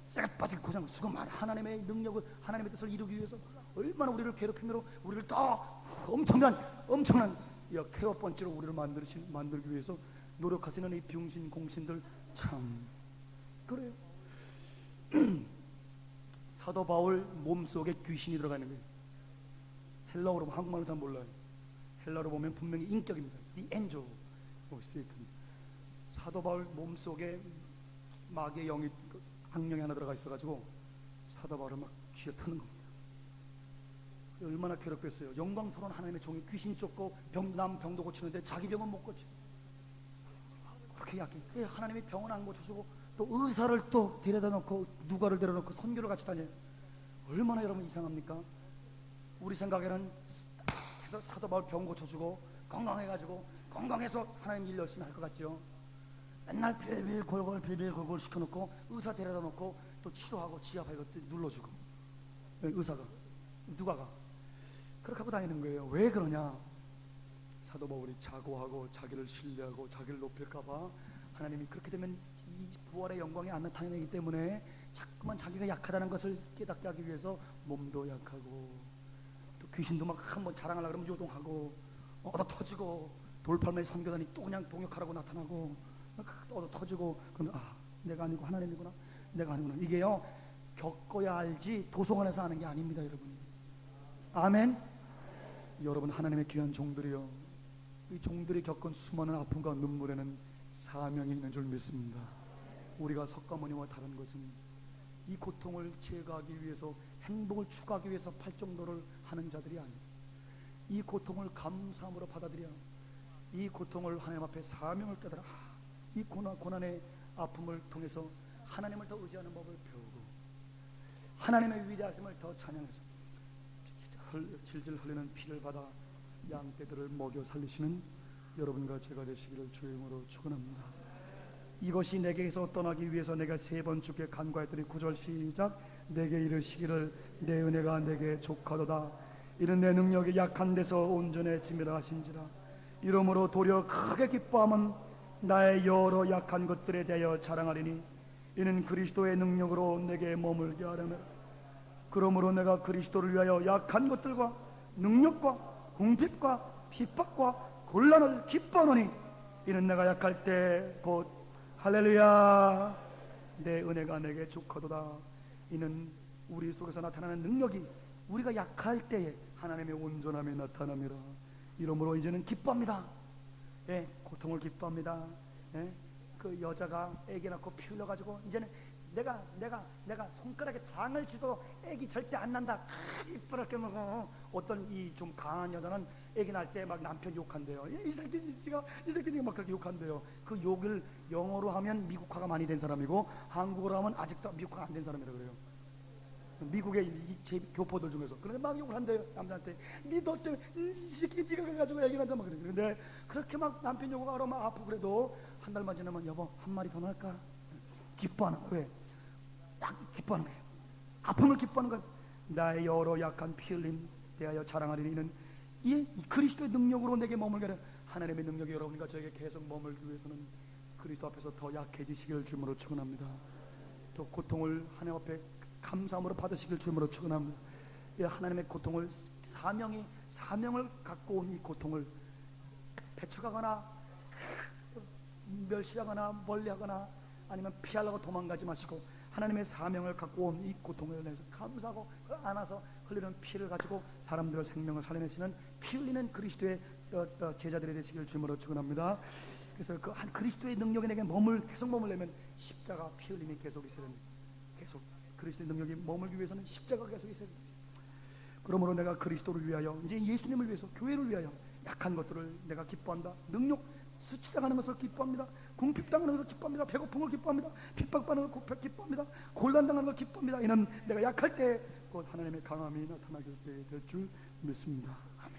쇠가 빠지게 고생, 수고 많이. 하나님의 능력을, 하나님의 뜻을 이루기 위해서 얼마나 우리를 괴롭힘으로 우리를 더 엄청난 케어 번째로 우리를 만들기 위해서 노력하시는 이 병신 공신들 참 그래요. 사도 바울 몸속에 귀신이 들어가 있는 거예요. 헬라어로, 한국말로 잘 몰라요. 헬라어로 보면 분명히 인격입니다. The angel of Satan. 사도 바울 몸속에 마귀의 영이, 악령이 하나 들어가 있어가지고 사도 바울을 막 쥐어트는 겁니다. 얼마나 괴롭겠어요. 영광스러운 하나님의 종이 귀신 쫓고 남 병도 고치는데 자기 병은 못 고쳐. 그렇게 약해. 하나님이 병은 안 고쳐주고 또 의사를 또 데려다 놓고 누가를 데려다 놓고 선교를 같이 다녀요. 얼마나 여러분 이상합니까? 우리 생각에는 해서 사도 바울 병 고쳐주고 건강해가지고 건강해서 하나님 일 열심히 할 것 같죠. 맨날 빌빌 골골 시켜놓고 의사 데려다 놓고 또 치료하고 지압하고 눌러주고 의사가 누가가 그렇게 하고 다니는 거예요. 왜 그러냐? 사도 바울이 자고하고 자기를 신뢰하고 자기를 높일까봐 하나님이 그렇게 되면 이 부활의 영광이 안 나타나기 때문에 자꾸만 자기가 약하다는 것을 깨닫게 하기 위해서 몸도 약하고 또 귀신도 막 한번 자랑하려고 그러면 요동하고 얻어 터지고 돌팔매의 선교단이 또 그냥 동역하라고 나타나고 얻어 터지고 그러면 내가 아니고 하나님이구나, 내가 아니구나. 이게요 겪어야 알지 도서관에서 하는 게 아닙니다, 여러분. 아멘. 여러분 하나님의 귀한 종들이요, 이 종들이 겪은 수많은 아픔과 눈물에는 사명이 있는 줄 믿습니다. 우리가 석가모니와 다른 것은 이 고통을 제거하기 위해서 행복을 추구하기 위해서 팔정도를 하는 자들이 아니에요. 이 고통을 감사함으로 받아들여 이 고통을 하나님 앞에 사명을 깨달아 이 고난의 아픔을 통해서 하나님을 더 의지하는 법을 배우고 하나님의 위대하심을 더 찬양해서 질질 흘리는 피를 받아 양떼들을 먹여 살리시는 여러분과 제가 되시기를 주의 이름으로 축원합니다. 이것이 내게서 떠나기 위해서 내가 3번 주께 간구했더니 9절 시작. 내게 이르시기를 내 은혜가 내게 족하도다. 이는 내 능력이 약한 데서 온전해짐이라 하신지라. 이러므로 도리어 크게 기뻐함은 나의 여러 약한 것들에 대하여 자랑하리니 이는 그리스도의 능력으로 내게 머물게 하려면 그러므로 내가 그리스도를 위하여 약한 것들과 능력과 궁핍과 핍박과 곤란을 기뻐하노니 이는 내가 약할 때 곧 할렐루야 내 은혜가 내게 족하도다. 이는 우리 속에서 나타나는 능력이 우리가 약할 때에 하나님의 온전함이 나타남이라. 이러므로 이제는 기뻐합니다. 예, 고통을 기뻐합니다. 예, 그 여자가 애기 낳고 피 흘려가지고 이제는 내가 손가락에 장을 쥐도 애기 절대 안 난다. 이쁘게 먹어. 어떤 이 좀 강한 여자는 애기 낳을 때 막 남편 욕한대요. 이 새끼가 막 그렇게 욕한대요. 그 욕을 영어로 하면 미국화가 많이 된 사람이고 한국어로 하면 아직도 미국화가 안 된 사람이라고 그래요. 미국의 제 교포들 중에서. 그런데 막 욕을 한대요 남자한테. 너 때문에 이 새끼 네가 그래가지고 얘기를 한다 막 그래. 그런데 그렇게 막 남편 욕을 하러 막 아프고 그래도 한 달만 지나면 여보 한 마리 더 넣을까? 기뻐하는 거예요. 왜? 기뻐하는 거예요. 아픔을 기뻐하는 거예요. 나의 여러 약한 피 흘림 대하여 자랑하리니 이는 이 그리스도의 능력으로 내게 머물게 하는 하나님의 능력이 여러분과 저에게 계속 머물기 위해서는 그리스도 앞에서 더 약해지시기를 주님으로 축원합니다. 또 고통을 하나님 앞에 감사함으로 받으시길 주님으로 축원합니다. 하나님의 고통을 사명을 갖고 온 이 고통을 배척하거나 멸시하거나 멀리하거나 아니면 피하려고 도망가지 마시고 하나님의 사명을 갖고 온 이 고통을 내서 감사하고 안아서 흘리는 피를 가지고 사람들의 생명을 살려내시는 피 흘리는 그리스도의 제자들이 되시길 주님으로 축원합니다. 그래서 그 한 그리스도의 능력이 내게 계속 머물려면 십자가 피 흘림이 계속 있어야 됩니다. 계속 그리스도의 능력이 머물기 위해서는 십자가가 계속 있어야 됩니다. 그러므로 내가 그리스도를 위하여 이제 예수님을 위해서 교회를 위하여 약한 것들을 내가 기뻐한다. 능력 수치당하는 것을 기뻐합니다. 궁핍당하는 것을 기뻐합니다. 배고픔을 기뻐합니다. 핍박받는 것을 기뻐합니다. 곤란당하는 걸 기뻐합니다. 이는 내가 약할 때 곧 하나님의 강함이 나타나게 될 줄 믿습니다. 아멘.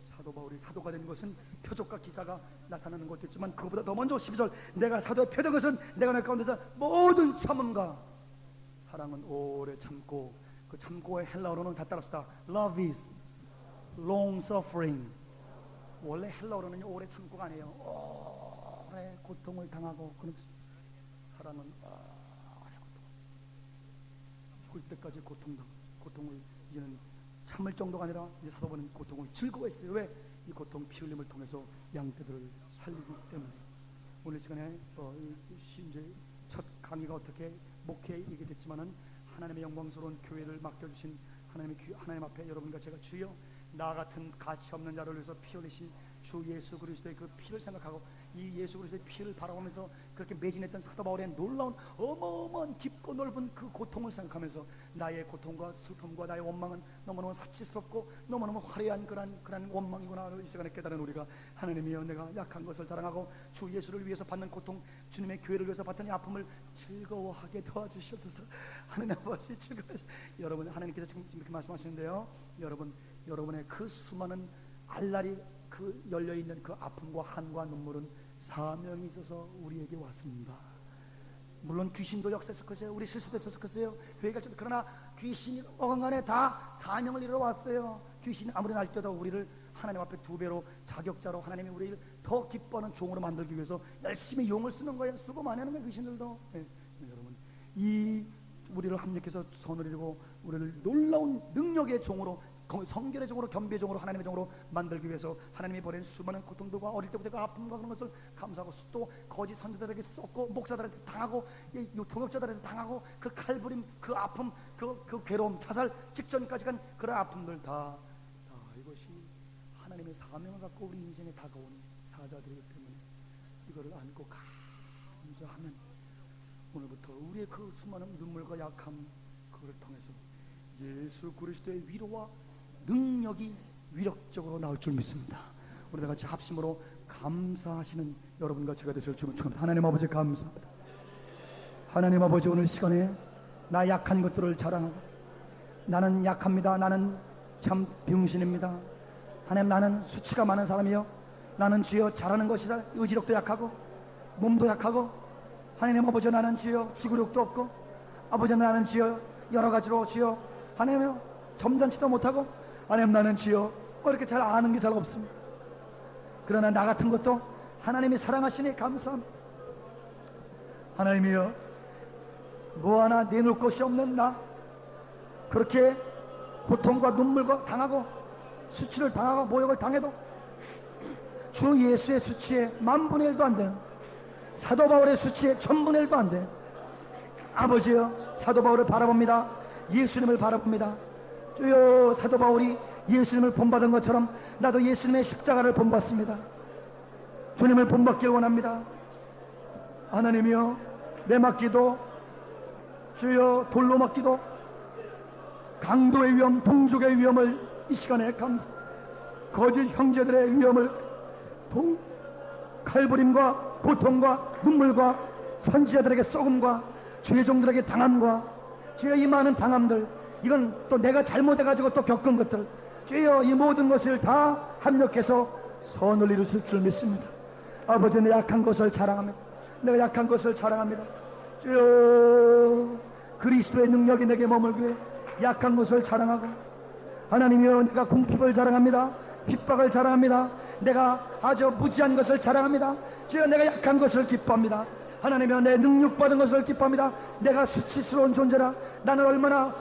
사도 바울이 사도가 된 것은 표적과 기사가 나타나는 것도 있지만 그보다 더 먼저 12절 내가 사도의 표된 것은 내가 내 가운데서 모든 참음과 사랑은 오래 참고 그 참고의 헬라어로는 다 따라합시다. Love is long suffering. 원래 헬라어로는 오래 참고가 아니에요. 오래 고통을 당하고 그런 사랑은 오래 고통. 죽을 때까지 고통을 이제는 참을 정도가 아니라 이제 사도바울은 고통을 즐거워했어요. 왜? 이 고통 피 흘림을 통해서 양떼들을 살리기 때문에. 오늘 시간에 이제 첫 강의가 어떻게 목회 얘기됐지만은 하나님의 영광스러운 교회를 맡겨주신 하나님 앞에 여러분과 제가 주여 나 같은 가치 없는 자를 위해서 피 흘리신 주 예수 그리스도의 그 피를 생각하고 이 예수 그리스도의 피를 바라보면서 그렇게 매진했던 사도 바울의 놀라운 어마어마한 깊고 넓은 그 고통을 생각하면서 나의 고통과 슬픔과 나의 원망은 너무너무 사치스럽고 너무너무 화려한 그런 원망이구나 이 시간에 깨달은 우리가 하나님이여 내가 약한 것을 자랑하고 주 예수를 위해서 받는 고통 주님의 교회를 위해서 받는 이 아픔을 즐거워하게 도와주시옵소서. 하나님 아버지 즐거워하시 여러분 하나님께서 지금 이렇게 말씀하시는데요. 여러분의 그 수많은 알날이 그 열려있는 그 아픔과 한과 눈물은 사명이 있어서 우리에게 왔습니다. 물론 귀신도 역사했을 것이에요. 우리 실수도 했을 것이에요. 회개가 좀 그러나 귀신이 어간간에 다 사명을 이루어 왔어요. 귀신이 아무리 날뛰어도 우리를 하나님 앞에 두 배로 자격자로 하나님이 우리를 더 기뻐하는 종으로 만들기 위해서 열심히 용을 쓰는 거예요. 수고 많이 하는 거예요. 귀신들도. 네, 여러분 이 우리를 합력해서 선을 이루고 우리를 놀라운 능력의 종으로 성결의 종으로 겸비의 종으로 하나님의 종으로 만들기 위해서 하나님이 보낸 수많은 고통들과 어릴 때부터 그 아픔과 그런 것을 감사하고 또 거짓 선지자들에게 쏟고 목사들한테 당하고 동역자들한테 당하고 그 칼부림 그 아픔 그 괴로움 자살 직전까지 간 그런 아픔들 다 이것이 하나님의 사명을 갖고 우리 인생에 다가오는 사자들이기 때문에 이거를 안고 감사하면 오늘부터 우리의 그 수많은 눈물과 약함 그걸 통해서 예수 그리스도의 위로와 능력이 위력적으로 나올 줄 믿습니다. 우리 다 같이 합심으로 감사하시는 여러분과 제가 되실 줄 믿습니다. 하나님 아버지 감사합니다. 하나님 아버지 오늘 시간에 나 약한 것들을 자랑하고 나는 약합니다. 나는 참 병신입니다. 하나님 나는 수치가 많은 사람이요 나는 주여 잘하는 것이라 의지력도 약하고 몸도 약하고 하나님 아버지 나는 주여 지구력도 없고 아버지 나는 주여 여러 가지로 주여 하나님이요 점잖지도 못하고 하나님 나는 주여 이렇게 잘 아는 게 잘 없습니다. 그러나 나 같은 것도 하나님이 사랑하시니 감사합니다. 하나님이여 뭐 하나 내놓을 것이 없는 나 그렇게 고통과 눈물과 당하고 수치를 당하고 모욕을 당해도 주 예수의 수치에 10,000분의 1도 안 되는 사도 바울의 수치에 1000분의 1도 안 되는 아버지여 사도 바울을 바라봅니다. 예수님을 바라봅니다. 주여 사도 바울이 예수님을 본받은 것처럼 나도 예수님의 십자가를 본받습니다. 주님을 본받길 원합니다. 하나님이여 매 맞기도 주여 돌로 맞기도 강도의 위험 동족의 위험을 이 시간에 거짓 형제들의 위험을 칼부림과 고통과 눈물과 선지자들에게 쏘금과 죄종들에게 당함과 주여 이 많은 당함들, 이건 또 내가 잘못해가지고 또 겪은 것들, 주여 이 모든 것을 다 합력해서 선을 이루실 줄 믿습니다. 아버지, 내 약한 것을 자랑합니다. 내가 약한 것을 자랑합니다. 주여 그리스도의 능력이 내게 머물게 약한 것을 자랑하고, 하나님이여 내가 궁핍을 자랑합니다. 핍박을 자랑합니다. 내가 아주 무지한 것을 자랑합니다. 주여 내가 약한 것을 기뻐합니다. 하나님이여 내 능력받은 것을 기뻐합니다. 내가 수치스러운 존재라, 나는 얼마나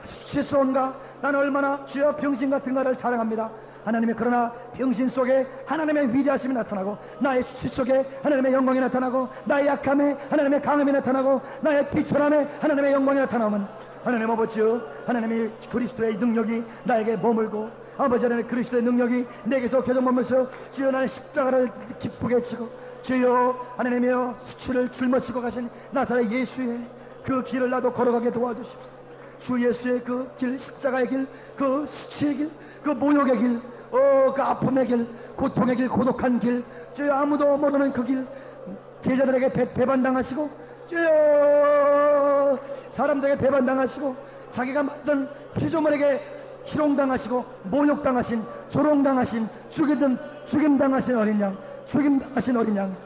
수치스러운가, 나는 얼마나 주여 병신 같은가를 자랑합니다. 하나님의, 그러나 병신 속에 하나님의 위대하심이 나타나고, 나의 수치 속에 하나님의 영광이 나타나고, 나의 약함에 하나님의 강함이 나타나고, 나의 비천함에 하나님의 영광이 나타나면, 하나님 아버지여, 하나님의 그리스도의 능력이 나에게 머물고, 아버지 하나님의 그리스도의 능력이 내게서 계속 머물면서 주여 나의 십자가를 기쁘게 지고, 주여 하나님이여 수치를 짊어지고 가신 나사렛 예수의 그 길을 나도 걸어가게 도와주십시오. 주 예수의 그 길, 십자가의 길, 그 수치의 길, 그 모욕의 길, 그 아픔의 길, 고통의 길, 고독한 길, 주여 아무도 모르는 그 길, 제자들에게 배반당하시고, 주여 사람들에게 배반당하시고, 자기가 만든 피조물에게 희롱당하시고, 모욕당하신, 조롱당하신, 죽임당하신 어린 양, 죽임당하신 어린 양,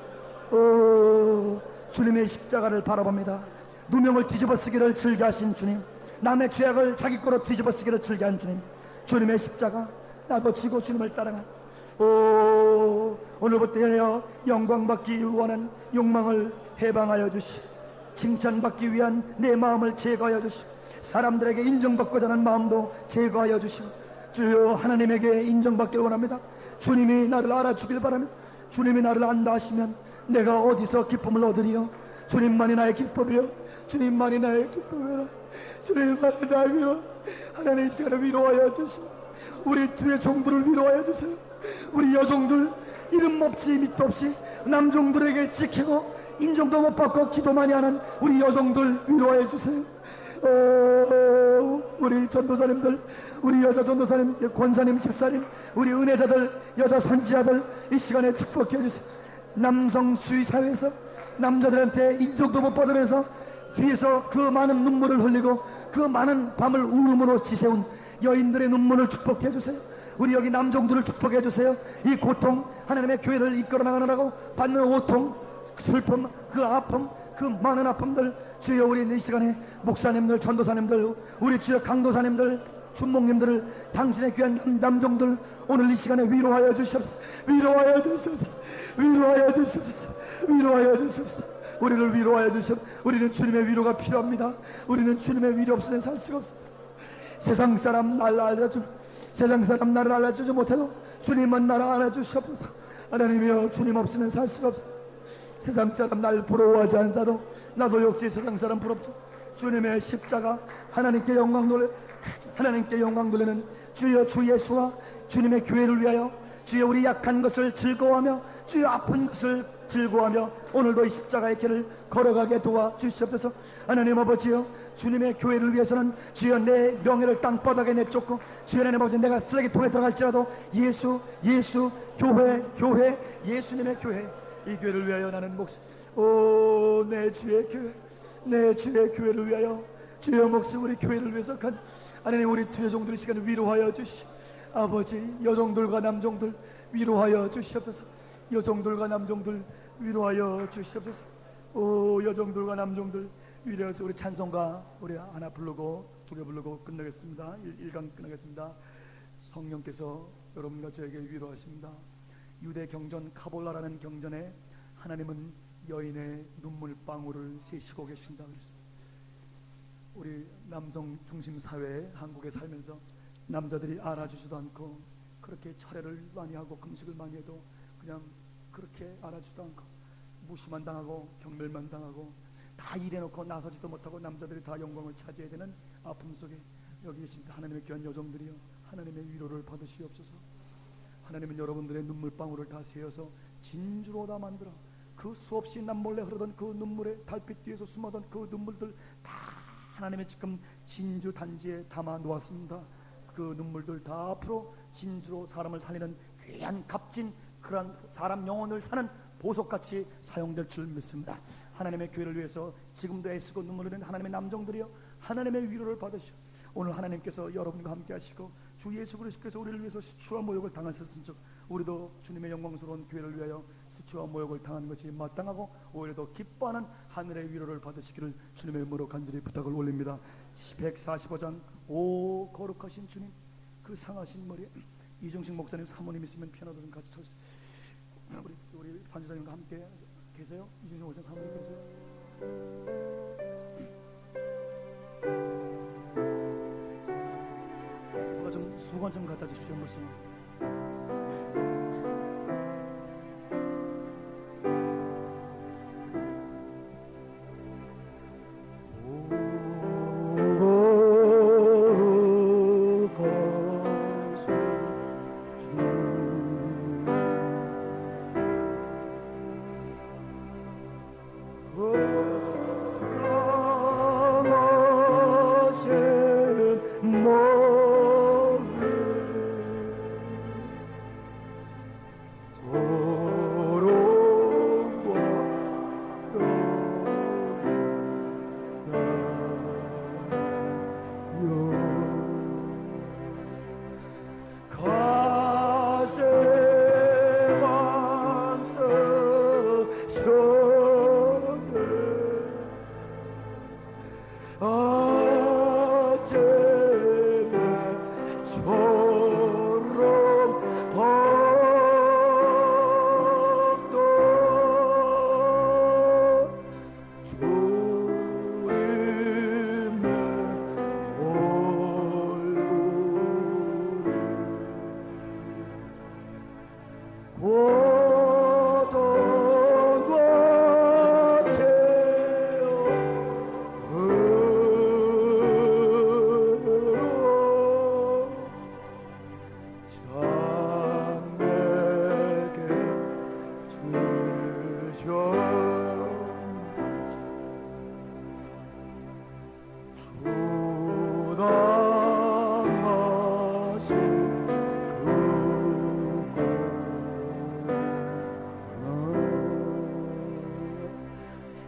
주님의 십자가를 바라봅니다. 누명을 뒤집어 쓰기를 즐겨하신 주님, 남의 죄악을 자기 거로 뒤집어 쓰기를 즐겨한 주님, 주님의 십자가 나도 지고 주님을 따라가. 오늘부터 영광받기 원한 욕망을 해방하여 주시, 칭찬받기 위한 내 마음을 제거하여 주시, 사람들에게 인정받고자 하는 마음도 제거하여 주시고, 주여 하나님에게 인정받기를 원합니다. 주님이 나를 알아주길 바랍니다. 주님이 나를 안다 하시면 내가 어디서 기쁨을 얻으리요? 주님만이 나의 기쁨이요, 주님만이 나의 기쁨이요, 주님만이 나의 위로. 하나님 이 시간에 위로하여 주시오. 우리 주의 종들을 위로하여 주세요. 우리 여종들 이름 없이 밑도 없이 남종들에게 지키고 인정도 못 받고 기도 많이 하는 우리 여종들 위로하여 주세요. 우리 전도사님들, 우리 여자 전도사님, 권사님, 집사님, 우리 은혜자들, 여자 선지자들 이 시간에 축복해 주세요. 남성 수위 사회에서 남자들한테 인정도 못 받으면서 뒤에서 그 많은 눈물을 흘리고 그 많은 밤을 울음으로 지새운 여인들의 눈물을 축복해 주세요. 우리 여기 남종들을 축복해 주세요. 이 고통, 하나님의 교회를 이끌어 나가느라고 받는 고통, 슬픔, 그 아픔, 그 많은 아픔들, 주여 우리 이 시간에 목사님들, 전도사님들, 우리 주여 강도사님들, 준목님들을 당신의 귀한 남종들 오늘 이 시간에 위로하여 주시옵소서. 위로하여 주시옵소서. 위로하여 주시옵소서. 위로하여 주시옵소서. 우리를 위로하여 주시옵소서. 우리는 주님의 위로가 필요합니다. 우리는 주님의 위로 없이는 살 수가 없습니다. 세상 사람 나를 알아주고, 세상 사람 나를 알아주지 못해도 주님은 나를 알아주시옵소서. 하나님이여, 주님 없이는 살 수가 없습니다. 세상 사람 날 부러워하지 않사도 나도 역시 세상 사람 부럽죠. 주님의 십자가, 하나님께 영광 돌려, 하나님께 영광 돌리는 주여 주 예수와 주님의 교회를 위하여 주여 우리 약한 것을 즐거워하며 주여 아픈 것을 즐거워하며 오늘도 이 십자가의 길을 걸어가게 도와주시옵소서. 하나님 아버지여, 주님의 교회를 위해서는 주여 내 명예를 땅바닥에 내쫓고, 주여 하나님 아버지, 내가 쓰레기통에 들어갈지라도 예수, 예수, 교회, 교회, 예수님의 교회, 이 교회를 위하여 나는 목숨, 내 주의 교회, 내 주의 교회를 위하여 주여 목숨, 우리 교회를 위해서 간 하나님, 우리 여종들 이 시간에 위로하여 주시. 아버지, 여종들과 남종들 위로하여 주시옵소서. 여종들과 남종들 위로하여 주시옵소서. 여종들과 남종들 위로해서 우리 찬송가 우리 하나 부르고 두 개 부르고 끝내겠습니다. 1강 끝내겠습니다. 성령께서 여러분과 저에게 위로하십니다. 유대 경전 카볼라라는 경전에 하나님은 여인의 눈물방울을 세시고 계신다 그랬습니다. 우리 남성 중심 사회에 한국에 살면서 남자들이 알아주지도 않고 그렇게 철회를 많이 하고 금식을 많이 해도 그냥 그렇게 알아주지도 않고 무시만 당하고 경멸만 당하고 다 일해놓고 나서지도 못하고 남자들이 다 영광을 차지해야 되는 아픔 속에 여기 계십니다. 하나님의 귀한 여종들이여, 하나님의 위로를 받으시옵소서. 하나님은 여러분들의 눈물방울을 다 세어서 진주로 다 만들어 그 수없이 남몰래 흐르던 그 눈물에 달빛 뒤에서 숨어던 그 눈물들 다 하나님의 지금 진주 단지에 담아 놓았습니다. 그 눈물들 다 앞으로 진주로 사람을 살리는 귀한 값진 그런 사람 영혼을 사는 보석같이 사용될 줄 믿습니다. 하나님의 교회를 위해서 지금도 애쓰고 눈물 흘리는 하나님의 남종들이여, 하나님의 위로를 받으시오. 오늘 하나님께서 여러분과 함께 하시고 주 예수 그리스도께서 우리를 위해서 수치와 모욕을 당하셨은즉 우리도 주님의 영광스러운 교회를 위하여 수치와 모욕을 당하는 것이 마땅하고 오히려 더 기뻐하는 하늘의 위로를 받으시기를 주님의 이름으로 간절히 부탁을 올립니다. 145장 오 거룩하신 주님, 그 상하신 머리. 이종식 목사님 사모님 있으면 피아노도 좀 같이 쳐주세요. 우리 반주사님과 함께 계세요? 이종식 목사님 사모님 계세요? 누가 좀 수건 좀 갖다 주십시오. 무슨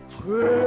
주